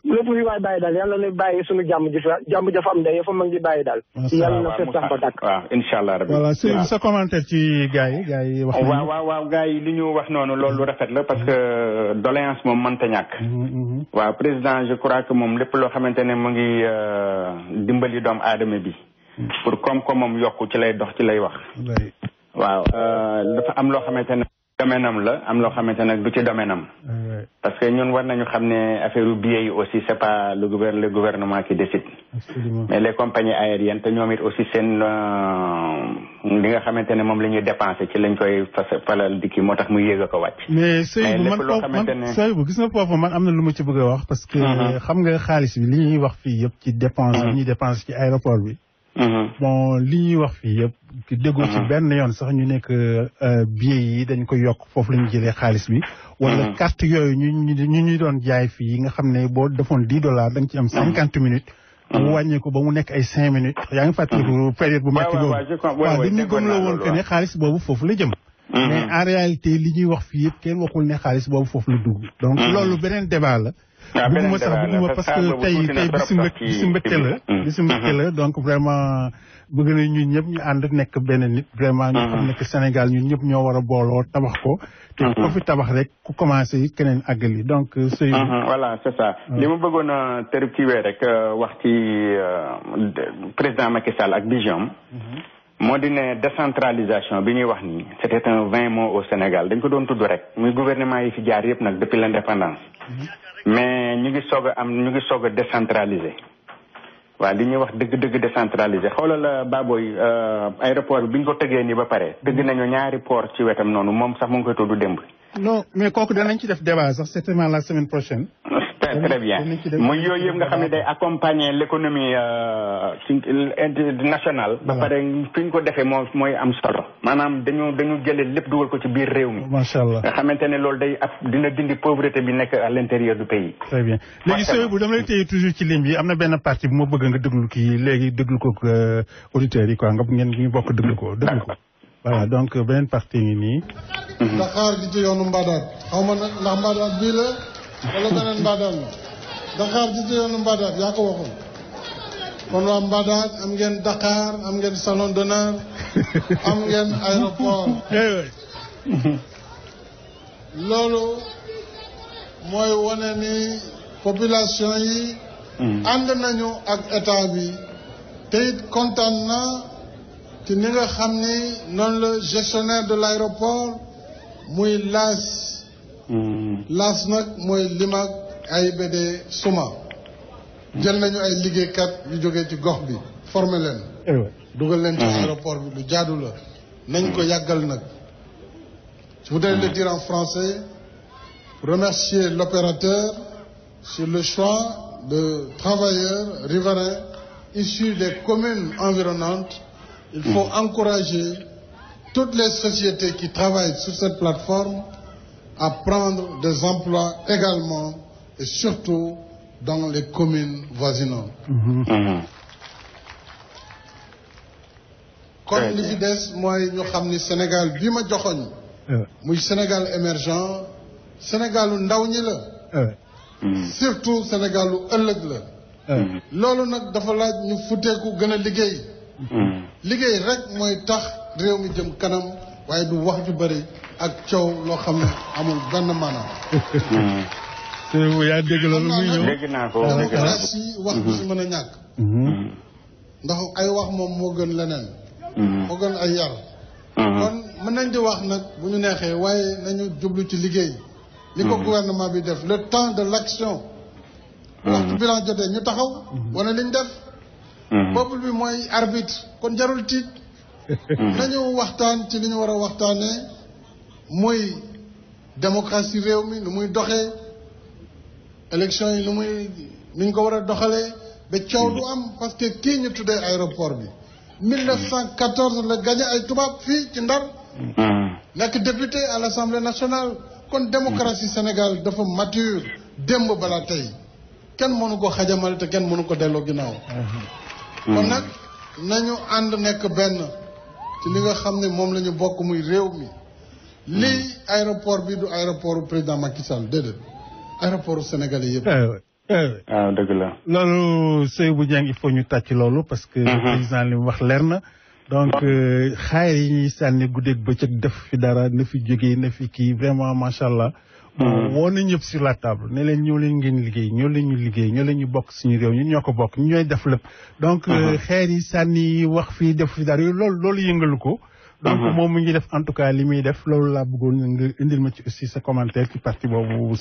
Speaker 16: lépp fi waay bàyyi daal yàlla na bàyyi suñu jàmm ja fa am day fa mag di bàyyi daal. yàlla na fépp sax ba dàkk.
Speaker 9: waaw incha allah rabbi.
Speaker 6: voilà Seydou sa commentaire ci gars yi wax nañu.
Speaker 9: waaw gars yi li ñu wax noonu loolu rafet la parce que doléance moom mënta ñàkk. waaw président je crois que moom lépp loo xamante ne mu ngi dimbali doomu aadama bi. pour koom-koomam yokku ci lay dox ci lay wax. waaw dafa am loo xamante ne domaine am la am loo xamante ne du ci domaine am. parce que ñun war nañu xam ne affaire billets yi aussi c'est pas le gouvernement qui décide. mais les compagnies aériennes te ñoom it aussi seen li nga xamante ne moom la ñuy dépensé ci lañ koy falal dikki moo tax muy yéeg a ko wàcc.
Speaker 6: mais Seydou gis nga foofu man am na lu ma ci bëgg a wax parce que xam nga xaalis bi li ñuy wax fii yëpp ci dépense li ñuy dépense ci aéroport bi. bon li ñuy wax fii yëpp déggoo ci benn yoon sax ñu nekk billets yi dañ ko yokk foofu la ñu jëlee xaalis bi. wala carte yooyu ñu doon jaay fii nga xam ne boo defoon $10 da nga ci am 50 minutes. mu wàññee ko ba mu nekk ay 5 minutes. yaa ngi fàttaliku période bu métti boobu. waaw dañu gëm la woon que ne xaalis boobu foofu la jëm. mais en réalité li ñuy wax fii yëpp kenn waxul ne xaalis boobu foofu la dugg. donc loolu beneen débat la. bëgguma parce que tey bisu mbégte la donc vraiment bëgg na ñun ñëpp ñu ànd nekk benn nit vraiment ñu xam ne que Sénégal ñun ñëpp ñoo war a booloo tabax ko te ko fi tabax rek ku commencé keneen àggali donc sëy
Speaker 9: voilà c'est ça li ma bëggoon a terkiwee rek wax ci président Macky Sall ak vision moo di ne décentralisation bi ñuy wax nii c'était un vain mot au Sénégal dañ ko doon tudd rek muy gouvernement yi fi jaar yëpp nag depuis l'indépendance mais ñu ngi soog a décentraliser waaw li ñuy wax dëgg décentraliser xoolal Baboy aéroport bi ñu ko tëggee nii ba pare tëgg nañu ñaari port ci wetam noonu moom sax mu ngi koy tudd démb.
Speaker 6: non mais kooku danañ ci def débat sax certainement la semaine prochaine.
Speaker 9: très bien muy yooyu yëpp nga xam ne day accompagner l'économie nationale. ba pare fi ñu ko defee mooy am solo. maanaam dañu jëlee lépp dugal ko ci biir réew mi.
Speaker 6: macha allah nga
Speaker 9: xamante ne loolu day dina dindi pauvreté bi nekk à l'intérieur du pays.
Speaker 6: très bien léegi sooy bu dama lay téye toujours ci ligne bi am na benn partie bu ma bëgg nga déglu kii léegi déglu ko auditeurs yi quoi nga ngeen ñu bokk déglu ko. voilà donc beneen partie ngi nii.
Speaker 7: Dakar gi ci yoonu Mbadane xaw ma nag ndax Mbadane bii la wala beneen Mbadane la Dakar gi ci yoonu Mbadane yaa ko waxoon kon waa Mbadane am ngeen Dakar am ngeen salon d'honneur am ngeen aéroport loolu mooy wane ni population yi ànd nañu ak état bi te it kontaan na ci ni nga xam ni noonu la gestionnaire de l'aéroport muy laas nag mooy Limak AIBD Suma jël nañu ay liggéeykat yu jógee ci gox bi formé leen dugal leen ci aéroport bi lu jaadu la nañ ko yàggal nag je voudrais le dire en français remercier l'opérateur sur le choix de travailleurs riverains issus des communes environnantes il faut encourager toutes les sociétés qui travaillent sur cette plateforme à prendre des emplois également et surtout dans les communes voisinantes. kon li fi des mooy ñu xam ni Sénégal bi ma joxoñ muy Sénégal émergent Sénégalu ndaw ñi la surtout Sénégalu ëllëg la loolu nag dafa laaj ñu futeeku gën a liggéey liggéey rek mooy tax réew mi jëm kanam waaye du wax ju bëri ak coow loo xam ne amul benn maanaam
Speaker 6: yaa dégg loolu muy ñëw
Speaker 9: dégg naa ko
Speaker 7: démocratie wax bi si mën a ñàkk ndax ay wax moom moo gën leneen moo gën ay yar kon mën nañ di wax nag bu ñu neexee waaye nañu jublu ci liggéey li ko gouvernement bi def le temps de l'action waxtu bilan jotee ñu taxaw wane liñ def peuple bi mooy arbitre kon jarul tiit nañu waxtaan ci li ñu war a waxtaanee muy démocratie réew mi nu muy doxee élection yi nu ñu ko war a doxalee ba coow du am parce que kii ñu tuddee aéroport bi 1914 la gagné ay tubaab fii ci Ndar nekk député à l'Assemblée nationale kon démocratie Sénégal dafa mature démb balaa tey kenn mënu ko xajamal te kenn mënu ko delloo ginnaaw kon nag nañu ànd nekk benn ci li nga xam ne moom la ñu bokk muy réew mi lii aéroport bi du aéroport président Macky Sall déedéet aéroport sénégalais yëpp
Speaker 9: waaw dëgg la
Speaker 6: loolu Seydou Dieng il faut ñu tàcc loolu parce que président li mu wax leer na donc xaar yi ñuy sànni guddeeg bëccëg def fi dara na fi jógee na fi kii vraiment macha allah woo na ñëpp sur la table ne leen ñoo leen ngeen liggéey ñoo leen ñu liggéey ñoo leen ñu bokk suñu réew ñun ñoo ko bokk ñu ñooy def lépp donc xeer yi sànni wax fii def fi dara loolu yëngalu ko donc moom mu ngi def en tout cas li muy def loolu laa bëggoon nga indil ma ci aussi sa commentaire ci parti boobu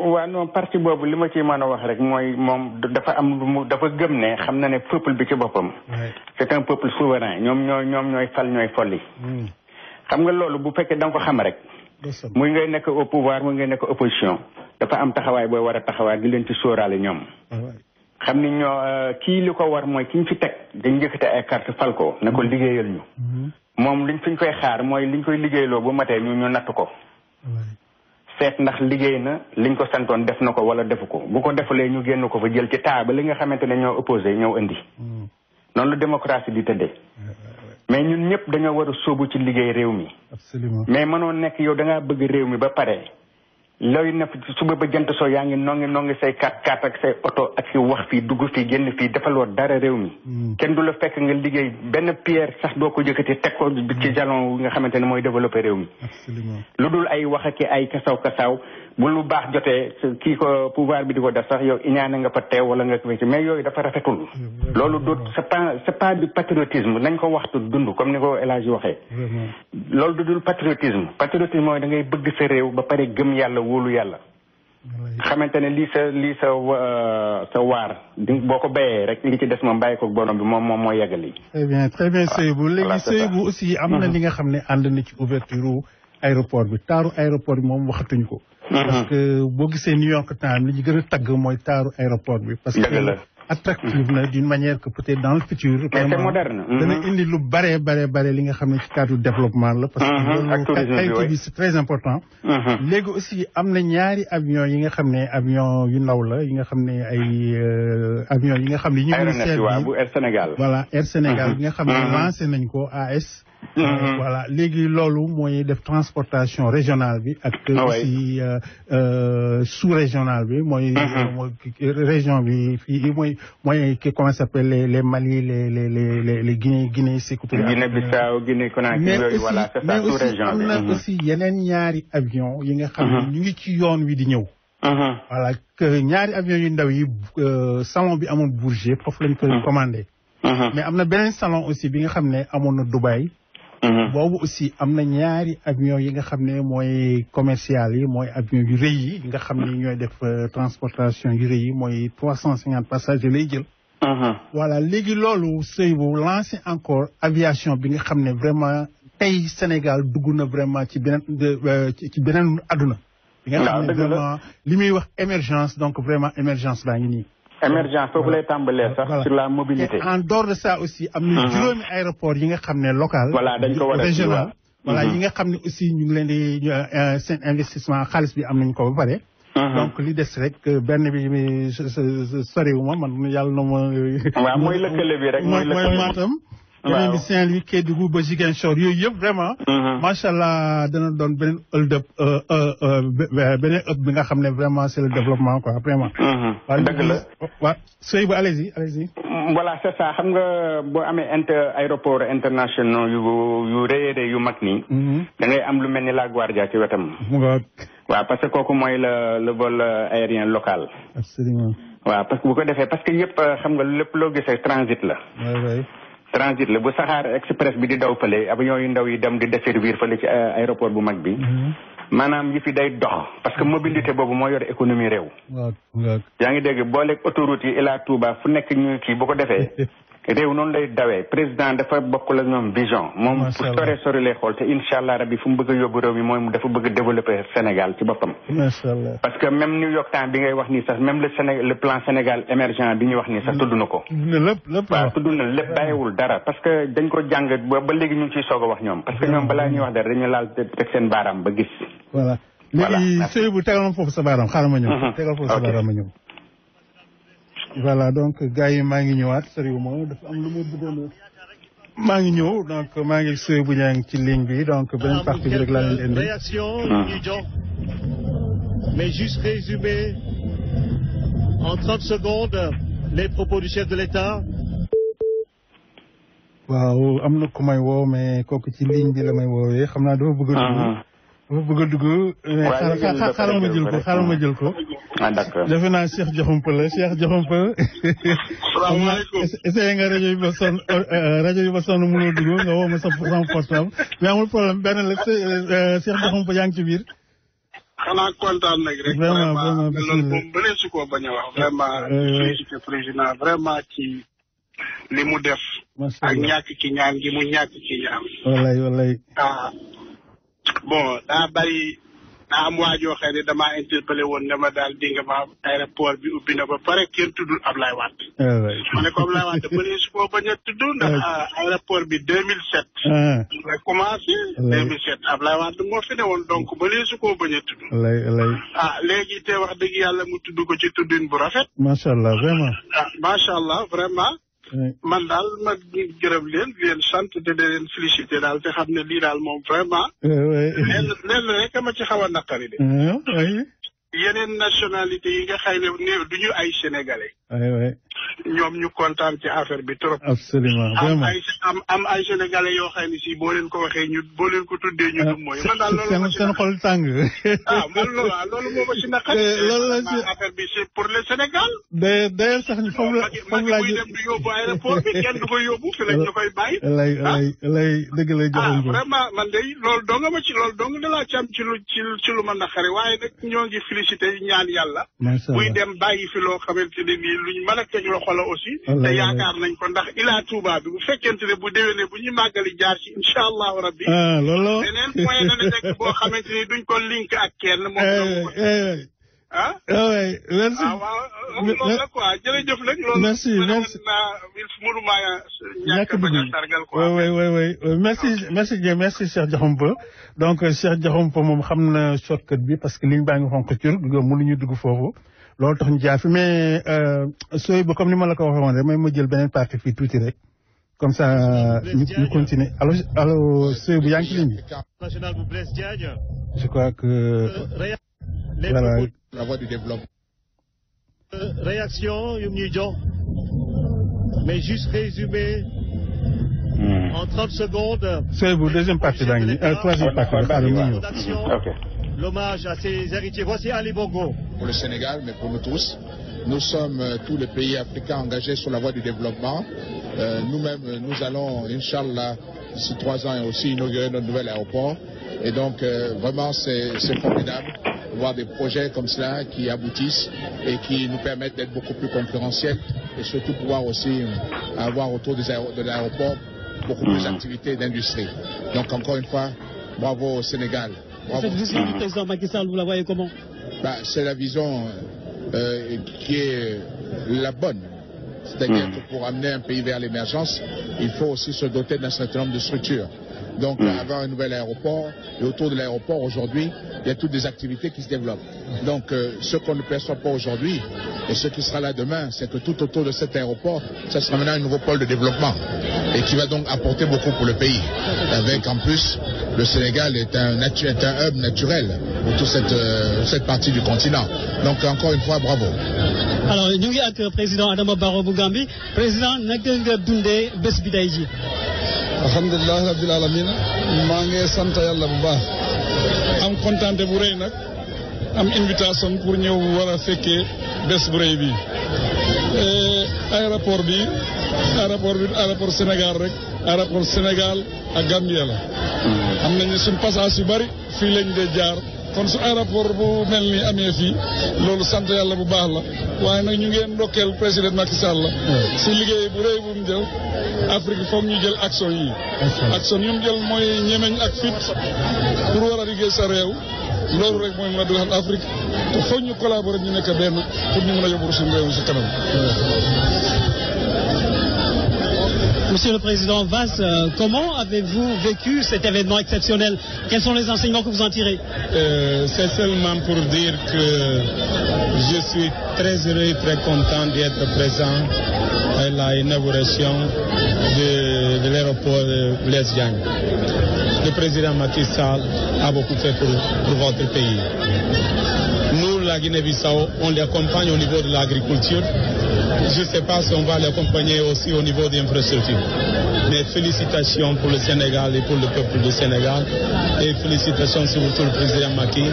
Speaker 9: waaw non parti boobu li ma ciy mën a wax rek mooy moom dafa am lu mu dafa gëm ne xam na ne peuple bi ci boppam c'est un peuple souverain ñoom ñooy fal ñooy folli xam nga loolu bu fekkee da nga ko xam rek muy ngay nekk au pouvoir muy ngay nekk opposition dafa am taxawaay booy war a taxawaay di leen ci sóoraale ñoom xam ni kii li ko war mooy ki ñu fi teg dañ njëkkate ay carte fal ko ne ko liggéeyal ñu moom liñ fiñ koy xaar mooy liñ koy liggéeyloo bu matee ñu natt ko seet ndax liggéey na liñ ko santoon def na ko wala defu ko bu ko defulee ñu génn ko fa jël ci taaba li nga xamante ne ñoo opposé ñëw indi noonu la démocratie di tëddee mais ñun ñëpp dañoo war a sóobu ci liggéey réew mi mais mënoo nekk yow da ngaa bëgg réew mi ba pare looy ne suba ba jant soo yaa ngi nongi say kat ak say oto ak si wax fii dugg fii génn fii defaloo dara réew mi kenn du la fekk nga liggéey benn pierre sax doo ko jëkkati teg ko ci jalon nga xamante ne mooy développer réew mi lu dul ay wax ak ay kasaw bu lu baax jotee kii ko pouvoir bi di ko def sax yow iñaane nga fa teew wala nga ko ci mais yooyu dafa rafetul loolu du c'est pas du patriotisme nañ ko waxtu dund comme ni ko El Hadji waxee loolu du dul patriotisme mooy da ngay bëgg sa réew ba pare gëm yàlla wóolu yàlla xamante ne lii sa waar boo ko béyee rek li ci des moom bàyyi ko borom bi moom moo yeggal yi
Speaker 6: très bien Seydou léegi Seydou aussi am na li nga xam ne ànd na ci ouverture aéroport bi taaru aéroport bi moom waxatuñ ko parce que boo gisee New York Times li ñu gën a tagg mooy taaru aéroport bi parce que attractive na d'une manière que peut-être dans le futur
Speaker 9: mais c'est moderne
Speaker 6: dana indi lu bare li nga xam ne ci cadre développement la parce que qualité bi c'est très important léegi aussi am na ñaari avion yi nga xam ne avion yu ndaw la yi nga xam ne ay avion yi nga xam ne ñu ministère bi
Speaker 9: bu Air Sénégal
Speaker 6: voilà Air Sénégal bi nga xam ne lancé nañ ko AS voilà léegi loolu mooy def transportation régionale bi ak aussi sous régionale bi mooy région bi fii mooy comment ça s'appelle les Mali les Guinée Sékou Touré
Speaker 9: Guinée-Bissau Guinée-Conakry yooyu voilà c'est ça sous région bi
Speaker 6: mais am na aussi yeneen ñaari avion yi nga xam ne ñu ngi ci yoon wi di ñëw voilà que ñaari avion yu ndaw yi salon bi amoon Bourget foofu lañ ko commandé mais am na beneen salon aussi bi nga xam ne amoon na Dubaï boobu aussi am na ñaari avion yi nga xam ne mooy commercial yi mooy avion yu rëy yi nga xam ne ñooy def transportation yu rëy yi mooy 350 passagers lay jël voilà léegi loolu sëy bu lancé encore aviation bi nga xam ne vraiment tey Sénégal dugg na vraiment ci beneen àdduna bi nga xam ne vraiment li muy wax émergence donc vraiment émergence baa ngi nii
Speaker 9: émergence foofu lay tàmbalee sax sur la mobilité.
Speaker 6: en dehors de ça aussi am na juróomi aéroport yi nga xam ne local.
Speaker 9: voilà dañ ko war a
Speaker 6: régional. voilà yi nga xam ne aussi ñu ngi leen di seen investissement xaalis bi am nañ ko ba pare. donc li des rek benn bi soriwuma man yàlla na ma.
Speaker 9: waaw mooy lëkkale bi rek mooy
Speaker 6: Matam. beneen bi Saint-Louis Kédougou ba Ziguinchor yooyu yëpp vraiment. macha allah dana doon beneen beneen ëpp bi nga xam ne vraiment c'est le développement quoi vraiment.
Speaker 9: dëgg la
Speaker 6: waaw sooy bu allez-y.
Speaker 9: voilà c'est ça xam nga boo amee aéroport international yu rëy yu mag nii. da ngay am lu mel ni La Guardia ci wetam. waaw parce que kooku mooy le vol aérien local.
Speaker 6: absolument.
Speaker 9: waaw parce que bu ko defee parce que yëpp xam nga lépp loo gisee transit la. transit la bu saxaar express bi di daw fële avion yu ndaw yi dem di desservir fële ci aéroport bu mag bi. maanaam yi fi day dox parce que mobilité boobu moo yor économie réew. yaa ngi dégg booleeg autoroute yi Ila Touba fu nekk ñu kii bu ko defee. réew noonu lay dawee président dafa bokkul ak ñoom vision. moom fu sori lay xool te incha allah rabbi fu mu bëgg a yóbbu réew mi mooy dafa bëgg a développer Sénégal ci boppam.
Speaker 6: macha allah
Speaker 9: parce que même New York Times bi ngay wax nii sax même le plan Sénégal émergent bi ñuy wax nii sax tudd na ko. waaw tudd na lépp bàyyiwul dara parce que dañ ko jàng ba léegi ñu ngi ciy soog a wax ñoom parce que ñoom balaa ñuy wax dara dañu laal teg seen baaraam ba gis.
Speaker 6: voilà léegi sëy bu tegal foofu sa baaraam xaaral ma ñëw. tegal foofu sa baaraam ma ñëw. voilà donc gars yi maa ngi ñëwaat soriwuma dafa am lu ma bëggoon maa ngi ñëw donc maa ngi sëy bu ñaa ngi ci ligne bi donc beneen partie bi rek laa leen indi.
Speaker 17: réaction mais juste résumer en 30 secondes les propos du chef de l'État.
Speaker 6: waaw am na ku may woo mais kooku ci ligne bi la may woowee xam naa dafa bëgg a dugg. xaaral ma jël ko.
Speaker 9: ah d'accord
Speaker 6: defe naa Cheikh Diakhoumpa la Cheikh Diakhoumpa.
Speaker 11: salaamaaleykum.
Speaker 6: essayé nga rajo yi ba sonn mënoo dugg nga woo ma sa portable mais amul problème benn la Cheikh Diakhoumpa yaa ngi ci biir.
Speaker 11: xanaa kontaan nag rek.
Speaker 6: vraiment
Speaker 11: loolu moom bëlee su ko bañ a wax. vraiment félicité président vraiment ci li mu def. ak ñàkk ci ñaan gi mu ñàkk ci ñaan.
Speaker 6: wallaay.
Speaker 11: bon daa am waajoo xëy ne damaa interpellé woon ne ma daal di nga ma aéroport bi ubbi na ba pare kenn tuddul Ablaye Wade. ma ne ko Ablaye Wade ba léegi su ko bañ a tudd ndax aéroport bi 2007. la commencé. 2007 Ablaye Wade moo fi ne woon donc ba léegi su ko bañ a tudd. léegi te wax dëgg yàlla mu tudd ko ci tuddin bu rafet.
Speaker 6: macha allah vraiment.
Speaker 11: macha allah vraiment. man daal ma gërëm leen sant te de leen félicité daal te xam ne lii daal moom vraiment. lenn rek ma ci xaw a naqari de. yeneen nationalité yi nga xëy ne du ñu ay sénégalais. ñoom ñu kontaan ci affaire bi trop.
Speaker 6: absolument vraiment
Speaker 11: am ay sénégalais yoo xam ne si boo leen ko waxee boo leen ko tuddee ñu dum mooy. man daal loolu ma
Speaker 6: seen xol tàng.
Speaker 11: man loolu moo ma si naqari.
Speaker 6: loolu la si
Speaker 11: affaire bi c'est pour le Sénégal.
Speaker 6: d'ailleurs sax ñu foofu la
Speaker 11: buy dem du yóbbu aéroport bi kenn du ko yóbbu fi lañ ñu koy bàyyi.
Speaker 6: lay dëgg lay joxoon ko.
Speaker 11: vraiment man de loolu dong ma ci loolu dong da laa ci am ci lu ma naqari waaye nag ñoo ngi félicité ñaan yàlla. buy dem bàyyi fi loo xamante ne nii luñ mën a teg loxo la aussi. te yaakaar nañ ko ndax Ila Touba bi bu fekkente ne bu déwénee bu ñu màggali jaar ci incha allahu rabbi.
Speaker 6: loolu.
Speaker 11: beneen point dana nekk boo xamante ni duñ ko link ak kenn moom.
Speaker 6: merci.
Speaker 11: waaw loolu la quoi jërëjëf nag. loolu
Speaker 6: merci
Speaker 11: mënuma ñàkk bañ a sargal quoi.
Speaker 6: merci Cheikh Diakhoumpa donc Cheikh Diakhoumpa moom xam na shortcut bi parce que ligne baa ngi xonk cur mënuñu dugg foofu loolu tax ñu jaar fi mais sooy ba comme ni ma la ko waxee woon rek ma jël beneen partie fii tuuti rek comme ça ñu continuer allo sooy bu yaa ngi ci ligne bi. je crois que voilà.
Speaker 18: La voie du développement.
Speaker 17: Réaction yu ñuy jox mais juste résumé en 30 secondes.
Speaker 6: C'est vous deuxième partie baa ngi nii troisième partie
Speaker 17: l'hommage à ses héritiers. Voici Ali Bongo.
Speaker 18: Pour le Sénégal, mais pour nous tous. Nous sommes tous les pays africains engagés sur la voie du développement. Nous-mêmes, nous allons, Inch'Allah, d'ici 3 ans, aussi inaugurer notre nouvel aéroport. Et donc, vraiment, c'est formidable de voir des projets comme cela qui aboutissent et qui nous permettent d'être beaucoup plus concurrentiels et surtout pouvoir aussi avoir autour de l'aéroport beaucoup plus d'activités d'industrie. Donc, encore une fois, bravo au Sénégal.
Speaker 19: Cette vision du président Macky Sall, vous la voyez comment?
Speaker 18: C'est la vision qui est la bonne. C'est-à-dire que pour amener un pays vers l'émergence, il faut aussi se doter d'un certain nombre de structures. Donc, avoir un nouvel aéroport, et autour de l'aéroport, aujourd'hui, il y a toutes des activités qui se développent. Donc, ce qu'on ne perçoit pas aujourd'hui, et ce qui sera là demain, c'est que tout autour de cet aéroport, ça sera maintenant un nouveau pôle de développement, et qui va donc apporter beaucoup pour le pays. Avec, en plus, le Sénégal est un hub naturel pour toute cette partie du continent. Donc, encore une fois, bravo.
Speaker 19: Alors, ñu ngi ak président Adama Barrow bu Gambie président naka nga dundee bés bi tey ji.
Speaker 20: alhamdulilah rabbil alamin maa ngi sant yàlla bu baax am kontaante bu rëy nag am invitation pour ñëw war a fekkee bés bu rëy bi aéroport Sénégal rek aéroport Sénégal ak Gambia la am nañu suñ passage yu bari fii lañ dee jaar kon su aéroport bu mel ni amee fii loolu sant yàlla bu baax la waaye nag ñu ngeen ndokkeel président Macky Sall la si liggéey bu rëy bu mu jël Afrique foog ñu jël action yi action yu mu jël mooy ñemeñ ak fit pour war a liggéey sa réew loolu rek mooy mën a dugal Afrique te foog ñu collaborer ñu nekk benn pour ñu mën a yóbbu suñu réew si kanam.
Speaker 19: Monsieur le Président Vaz, comment avez-vous vécu cet événement exceptionnel? Quels sont les enseignements que vous en tirez?
Speaker 20: C'est seulement pour dire que je suis très heureux et très content d'être présent à l'inauguration de l'aéroport de Blaise Diagne. Le président Macky Sall a beaucoup fait pour votre pays. Nous, la Guinée-Bissau, on l'accompagne au niveau de l'agriculture. Je ne sais pas si on va l'accompagner aussi au niveau des infrastructures. Mais félicitations pour le Sénégal et pour le peuple du Sénégal. Et félicitations surtout au président Macky,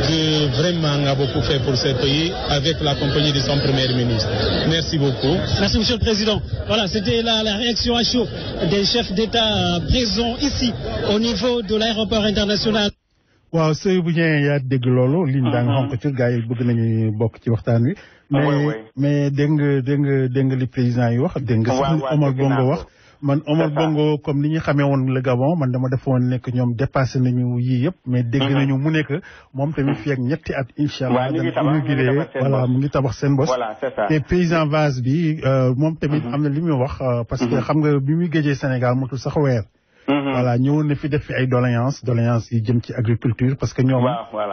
Speaker 20: qui vraiment a beaucoup fait pour ce pays avec la compagnie de son premier ministre. Merci beaucoup.
Speaker 19: Merci, Monsieur le Président. Voilà, c'était la réaction à chaud des chefs d'État présents ici au niveau de l'aéroport international.
Speaker 6: waaw sëy bu ñëwee yaa dégg loolu liñ daan xonk ci gars yi bëgg nañu bokk ci waxtaan wi mais dégg nga li président yi wax dégg nga sax Omar Bongo wax man Omar Bongo comme ni ñu xamee woon le Gabon man dama defoon nekk ñoom dépassé nañu yii yëpp mais dégg nañu mu nekk moom tamit fii ak ñetti at incha allah dana inauguré voilà mu ngi tabax seen bos te président Vaz bi moom tamit am na li muy wax parce que xam nga bi muy géejee Sénégal motul sax weer voilà ñëwoon na fi def fi ay doléance yi jëm ci agriculture parce que ñoom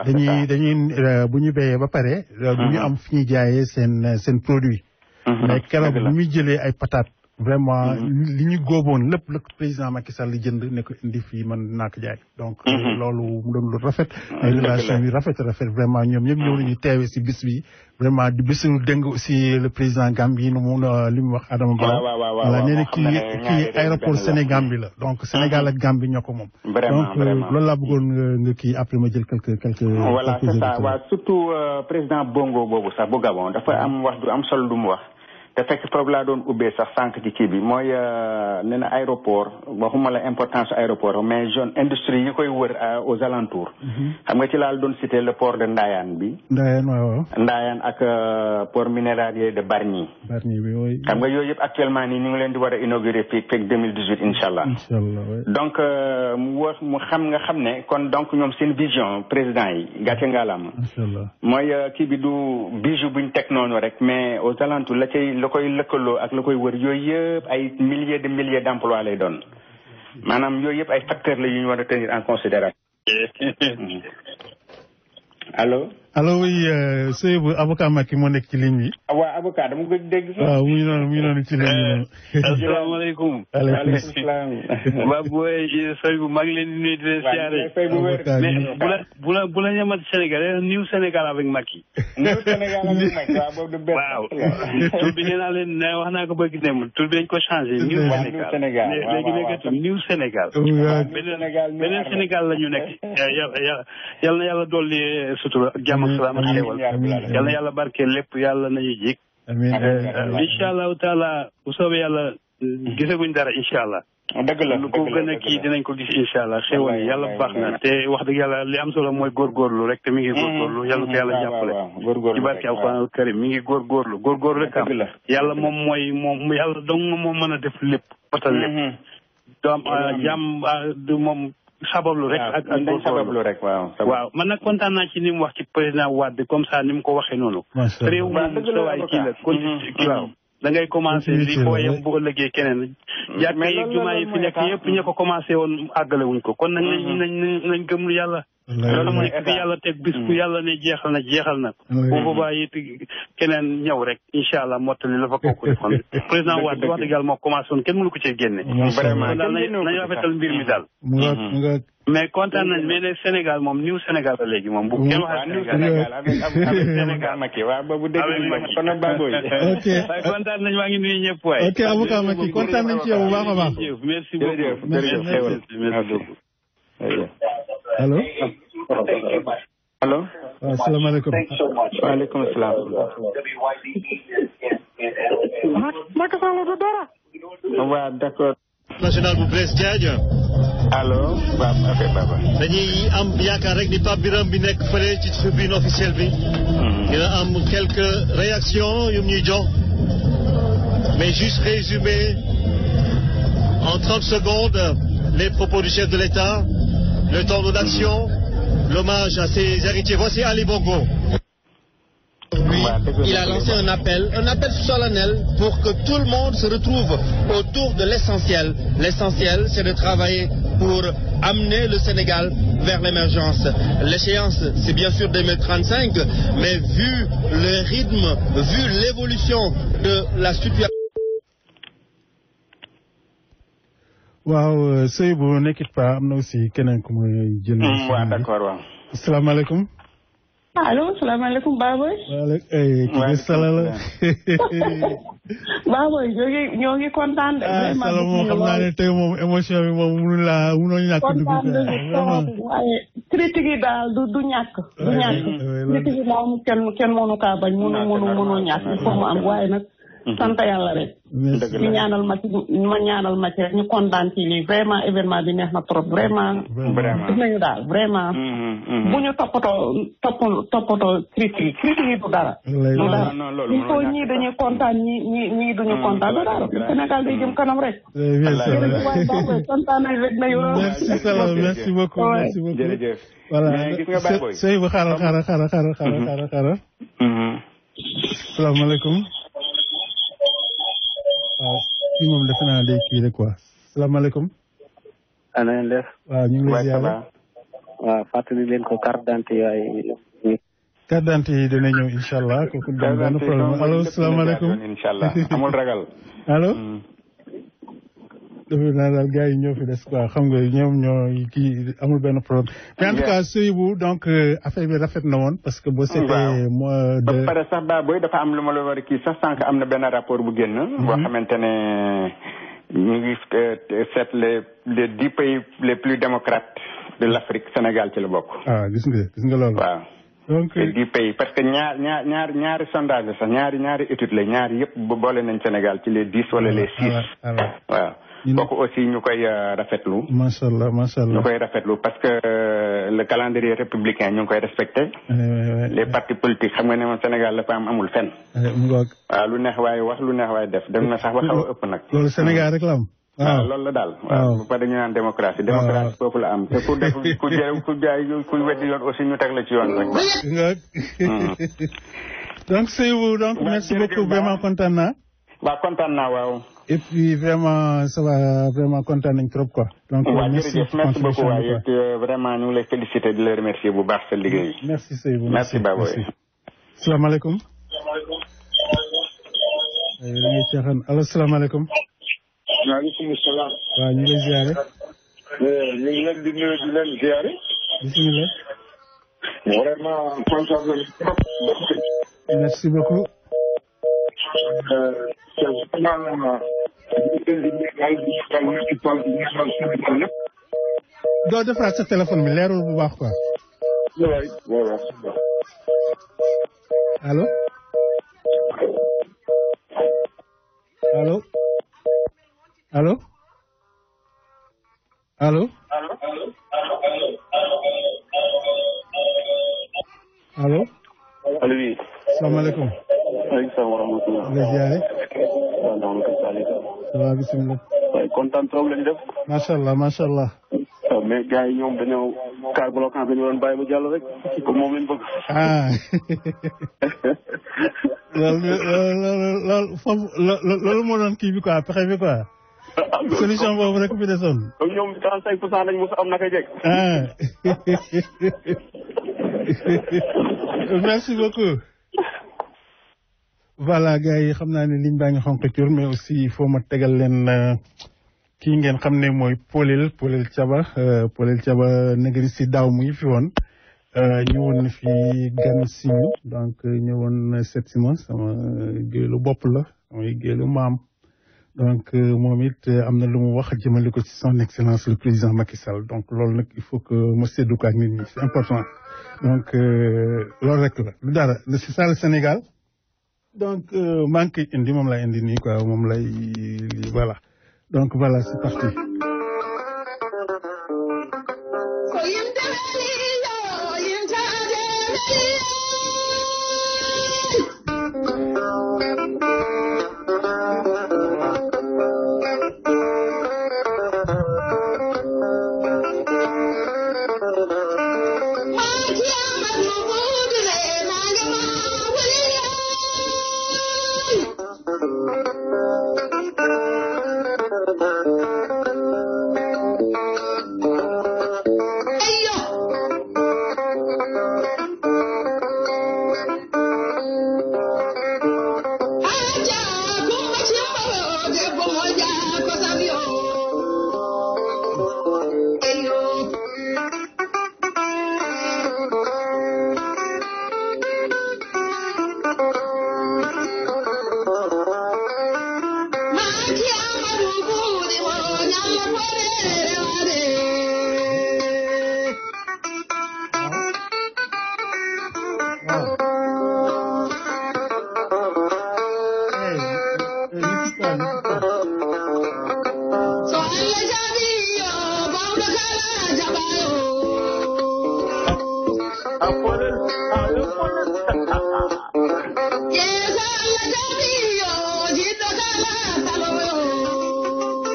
Speaker 6: dañuy bu ñu béyee ba pare du ñu am fi ñuy jaayee seen produit mais keroog bu muy jëlee ay patates vraiment li ñu góoboon lépp la président Macky Sall li jënd ne ko indi fii man naa ko jaay donc loolu mu doon lu rafet ay relation yu rafet vraiment ñoom ñëpp ñëw nañu teewe si bis bi vraiment di bisu dégg aussi le président Gambie nu mu li mu wax Adama Barrow voilà nee na kii aéroport Sénégal bi la donc Sénégal ak Gambie ñoo ko moom donc loolu laa bëggoon nga kii après ma jël quelques
Speaker 9: voilà c'est ça waaw surtout président Bongo boobu sax bu Gabon dafa am wax du am solo lu mu wax te fekk foofu laa doon ubbee sax sànq ci kii bi mooy nee na aéroport waxuma la importance aéroport mais zone industrie yi koy wër aux alentours. xam nga ci laa doon cité le port de Ndayane bi.
Speaker 6: Ndayane waaw.
Speaker 9: Ndayane ak port minéralier de Bargny.
Speaker 6: Bargny bi oui.
Speaker 9: xam nga yooyu yëpp actuellement nii ñu ngi leen di war a inauguré fii fekk 2018 incha allah.
Speaker 6: incha allah oui.
Speaker 9: donc mu xam ne kon donc ñoom seen vision président yi gàcce ngalaama.
Speaker 6: incha allah
Speaker 9: mooy kii bi du bijou buñ teg noonu rek mais aux alentours la koy lëkkaloo ak la koy wër yooyu yëpp ay milliers de milliers d'emplois lay doon maanaam yooyu yëpp ay facteurs la yu ñu war a tenir en considération. allo.
Speaker 6: allo oui Seydou avocat Macky moo nekk ci ligne bi.
Speaker 9: waaw avocat dama ko dégg.
Speaker 6: waaw mu ngi noonu ci ligne bi.
Speaker 21: asalaamaaleykum.
Speaker 6: waaleykum
Speaker 9: salaam.
Speaker 21: waa booy Seydou maa ngi leen di nuyu di leen siyaare. mais bu la ñamat Sénégal New Sénégal avec Macky.
Speaker 9: New Sénégal avec Macky waaw boobu du benn.
Speaker 21: waaw tur bi nee naa leen wax naa ko bëgg dem tur bi dañ ko changé. New Sénégal léegi nekk New Sénégal. beneen Sénégal la ñu nekk. yal na yàlla dolli sutura ak jàmm ak salaam ak xéewal yal na yàlla barkeel lépp yàlla nañu jig. incha allahu taala bu soobee yàlla gisaguñ dara incha allah.
Speaker 9: dëgg la
Speaker 21: lu ko gën a kii dinañ ko gis incha allah xéewal yi yàlla baax na te wax dëgg yàlla li am solo mooy góorgóorlu rek te mi ngi góorgóorlu yàlla ko yàlla jàppale ci barke alxuraanul karim mi ngi góorgóorlu rek am yàlla moom yàlla dong moom mën a def lépp batal lépp doom jàmm du moom sabablu rek ak
Speaker 9: dañ sabablu rek
Speaker 21: waaw man nag kontaan naa ci ni mu wax ci président Wade comme ça ni mu ko waxee noonu réew moom sa waay kii la kii waaw da ngay commencé li foo yem bu ëllëgee keneen jàkka yi jumaa yi fi nekk yëpp ña ko commencé woon àggale wuñ ko kon nag nañ gëm lu yàlla loolu mooy fi yàlla teg bis ku yàlla ne jeexal na bu boobaa it keneen ñëw rek incha allah mottali la fa kooku defoon président Wade wax dëgg yàlla moo commencé woon kenn mënu ko cee génne vraiment daal nañ rafetal mbir mi daal mais kontaan nañ mais ne Sénégal moom New Sénégal la léegi moom bu kenn waxee Sénégal Macky waaw boobu dégg nañ kon nag Baboy kontaan nañ maa ngi nuyu ñëpp waay
Speaker 6: ok avocat Macky kontaan nañ ci yow bu baax a baax
Speaker 21: merci beaucoup merci beaucoup
Speaker 6: allo
Speaker 9: allo
Speaker 6: waaw salaamaaleykum
Speaker 9: waaleykum salaam
Speaker 1: Macky Sall du dara
Speaker 9: waaw d'accord
Speaker 17: national bu Blaise Diagne
Speaker 9: allo waaw ok baba
Speaker 17: dañuy am yaakaar rek ni Pape Birame bi nekk fële ci tribune officielle bi dina am quelques réactions yu ñuy jox mais juste résumer en 30 secondes les propos du chef de l'État, le temps de l'action, l'hommage à ses héritiers. Voici Ali Bongo.
Speaker 22: Il a lancé un appel solennel pour que tout le monde se retrouve autour de l'essentiel. L'essentiel, c'est de travailler pour amener le Sénégal vers l'émergence. L'échéance, c'est bien sûr 2035, mais vu le rythme, vu l'évolution de la situation...
Speaker 6: waaw Seydou nekkit pas am na aussi keneen ku muy jënd.
Speaker 9: waaw d'accord waaw.
Speaker 6: asalaamaaleykum.
Speaker 1: allo salaamaaleykum Baboy.
Speaker 6: kii Sala la.
Speaker 1: Baboy ñoo ngi kontaan de.
Speaker 6: vraiment Sala moom xam naa ne tey moom émotion bi moom mënoo ñàkk dugg.
Speaker 1: kontaan waaye critique yi daal du ñàkk. du ñàkk critique yi moom kenn mënu kaa bañ mënu ñàkk pour mu am waaye nag. sant yàlla rek. ñu ñaanal ma ci rek ñu kontaan ci lii vraiment événement bi neex na trop vraiment. gis nañu daal vraiment. bu ñu toppatoo critique yi du dara. du dara il faut ñii dañuy kontaan ñii duñu kontaan du dara Sénégal day jëm kanam rek. kontaan nañ rek na yow.
Speaker 6: merci Salam merci beaucoup merci beaucoup.
Speaker 9: jërëjëf.
Speaker 6: voilà
Speaker 9: mais gis nga Baboy.
Speaker 6: sëy ba xaaral. salaamaaleykum. waaw kii moom defe naa day kii rek quoi salaamaaleykum.
Speaker 23: na ngeen def.
Speaker 6: waaw ñu ngi lay ziar.
Speaker 23: waaw fàttali leen ko carte d'identité yooyu.
Speaker 6: carte d'identité yi dina ñëw incha allah kooku benn problème allo salaamaaleykum.
Speaker 9: incha allah amul ragal.
Speaker 6: allo. defe naa daal gars yi ñoo fi des quoi xam nga ñoom ñoo kii amul benn problème. mais en tout cas Seydou donc affaire bi rafet na woon parce que boo seetee mois de.
Speaker 9: ba pare sax Baboy dafa am lu ma la war a kii sax sànq am na benn rapport bu génn. boo xamante ne ñu ngi seet les 10 pays les plus démocrates de l'Afrique Sénégal ci la bokk.
Speaker 6: ah gis nga loolu.
Speaker 9: waaw. donc 10 pays parce que ñaari sondage la sax ñaari étude la ñaari yëpp boole nañ Sénégal ci les 10 wala les 6. waaw. kooku aussi ñu koy rafetlu.
Speaker 6: macha allah
Speaker 9: ñu koy rafetlu parce que le calendrier républicain ñu ngi koy respecté. les partis politiques xam nga ne moom Sénégal dafa amul fenn. waaw lu neex waaye wax lu neex waaye def dem na sax ba xaw a ëpp nag.
Speaker 6: loolu Sénégal rek la am.
Speaker 9: waaw loolu la daal. waaw bu pare ñu naan démocratie. démocratie foofu la am te ku def ku weddi yoon aussi ñu teg la ci yoon rek.
Speaker 6: donc Seydou donc merci beaucoup vraiment kontaan naa.
Speaker 9: waaw kontaan naa waaw.
Speaker 6: et puis vraiment ça va vraiment kontaan nañ trop quoi. donc
Speaker 9: merci beaucoup waaye vraiment ñu ngi lay féliciter di la remercier bu baax sa liggéey.
Speaker 6: merci Seydou
Speaker 9: merci Baboy.
Speaker 6: salaamaaleykum. dañuy caaxaan allo salaamaaleykum.
Speaker 24: maaleykum salaam.
Speaker 6: waaw ñu ngi lay ziare.
Speaker 24: ñu ngi leen di nuyu di leen ziare.
Speaker 6: bisimilah.
Speaker 24: vraiment kontaan nañu trop.
Speaker 6: merci beaucoup. doo defaraat sa téléphone bi leerul bu baax quoi. allo. allo. allo. allo. allo.
Speaker 24: allo oui.
Speaker 6: salaamaaleykum.
Speaker 24: maaleykum salaam wa rahmatulah.
Speaker 6: nga ziare.
Speaker 24: waaw
Speaker 6: ça va bisimilah.
Speaker 24: waaye kontaan trop lañu def.
Speaker 6: macha allah macha allah.
Speaker 24: mais gars yi ñoom dañoo car bloquant dañu doon bàyyi mu jàll rek comme moom lañ bëgg.
Speaker 6: loolu foofu loolu moo doon kii bi quoi pexe bi quoi. solution boobu rek fi desoon.
Speaker 24: comme ñoom 35% lañ mos a am naka jekk.
Speaker 6: merci beaucoup. voilà gars yi xam naa ne liñ baa ngi xonq cur mais aussi il faut ma tegal leen kii ngeen xam ne mooy Polel Thiaba negri si daaw mu ngi fi woon ñëwoon na fi gan siñu donc ñëwoon seet si ma sama géelu bopp la samay géelu maam donc moom it am na lu mu wax jëmale ko ci son excellence le président Macky Sall donc loolu nag il faut que ma séddu ko ak nit ñi c'est important donc loolu rek la lu dara c'est ça le Sénégal donc maa ngi koy indi moom lay indi nii quoi moom lay voilà donc voilà c'est parti.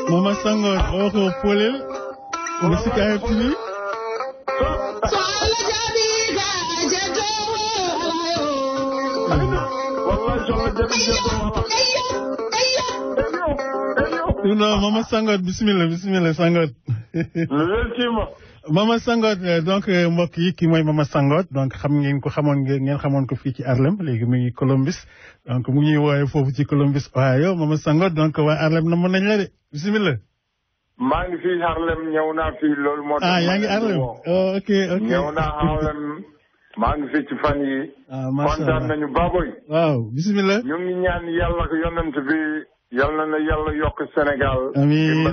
Speaker 6: Mama Sangor oko Polel musika hepini non Mama Sangor bismillah Sangor Mama Sangor donc mbokk yi ki mooy Mama Sangor donc xam ngeen ko xamoon ko fii ci Harlem léegi mu ngi Columbus donc mu ngi wooye foofu ci Columbus Ohio Mama Sangor donc waa Harlem na mën nañ la de bismillah.
Speaker 2: maa ngi fii Harlem ñëw naa fii loolu moo tax.
Speaker 6: yaa ngi Harlem ok
Speaker 2: ñëw naa Harlem maa ngi fii ci fan yi. kontaan nañu Baboy.
Speaker 6: waaw bismillah.
Speaker 2: ñu ngi ñaan yàlla ak yonent bi yal na yàlla yokk Sénégal.
Speaker 6: amiin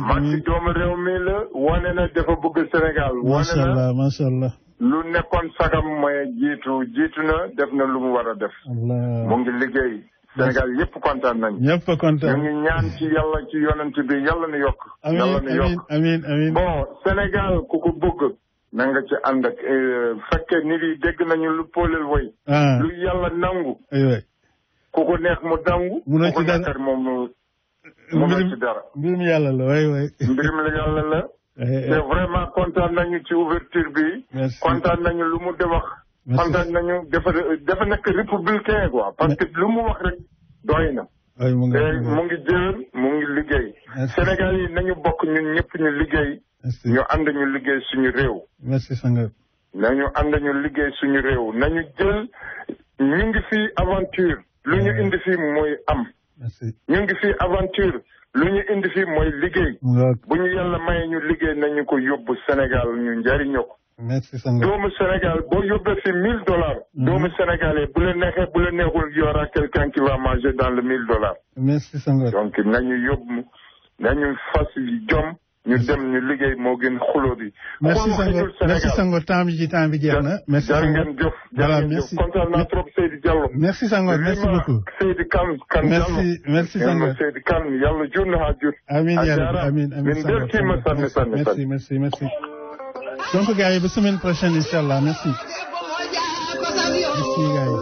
Speaker 2: Macky doomu réew mi la wane na dafa bëgg Sénégal.
Speaker 6: macha allah macha allah.
Speaker 2: lu nekkoon sagam mooy jiitu na def na lu mu war a def. mu ngi liggéey. Sénégal yëpp kontaan nañu.
Speaker 6: ñëpp kontaan
Speaker 2: ñu ngi ñaan ci yàlla ci yonent bi yàlla na yokk.
Speaker 6: amiin
Speaker 2: bon Sénégal ku ko bëgg. na nga ci ànd ak fekkee nit yi dégg nañu lu Polel woy. lu yàlla nangu. ku ko neex mu dangu.
Speaker 6: munoo ci dara
Speaker 2: ku ko nekkar moom munoo ci dara.
Speaker 6: mbirum yàlla la waay.
Speaker 2: mbirum yàlla la. te vraiment kontaan nañu ci ouverture bi. kontaan nañu lu mu de wax. kontaan nañu dafa nekk républicain quoi parce que lu mu wax rek doy na.
Speaker 6: mu
Speaker 2: ngi jël mu ngi liggéey. Sénégal yi nañu bokk ñun ñëpp ñu liggéey. ñu ànd ñu liggéey suñu réew.
Speaker 6: merci Sangor.
Speaker 2: nañu ànd ñu liggéey suñu réew nañu jël ñu ngi fii aventure. lu ñu indi fii mooy am. ñu ngi fii aventure. lu ñu indi fii mooy liggéey. bu ñu yàlla maye ñu liggéey nañu ko yóbbu Sénégal ñu njariñoo ko.
Speaker 6: merci Sangor.
Speaker 2: doomu Sénégal boo yóbbee fi $1000. doomu Sénégalais bu la neexee bu la neexul y aura quelqu'un qui va manger dans le $1000.
Speaker 6: merci Sangor.
Speaker 2: donc nañu yóbbu nañu fas jom. ñu dem ñu liggéey moo gën xuloo bi.
Speaker 6: merci Sangor temps bi jeex na. merci
Speaker 2: Sangor ngeen jëf.
Speaker 6: voilà merci
Speaker 2: kontaan naa trop Seydou Diallo.
Speaker 6: merci Sangor merci beaucoup.
Speaker 2: Seydou Kane
Speaker 6: merci Sangor.
Speaker 2: Seydou Kane yàlla jur na jur.
Speaker 6: amiin yàlla amiin Sangor merci. donc gars yi ba semaine prochaine incha allah merci. merci gars yi.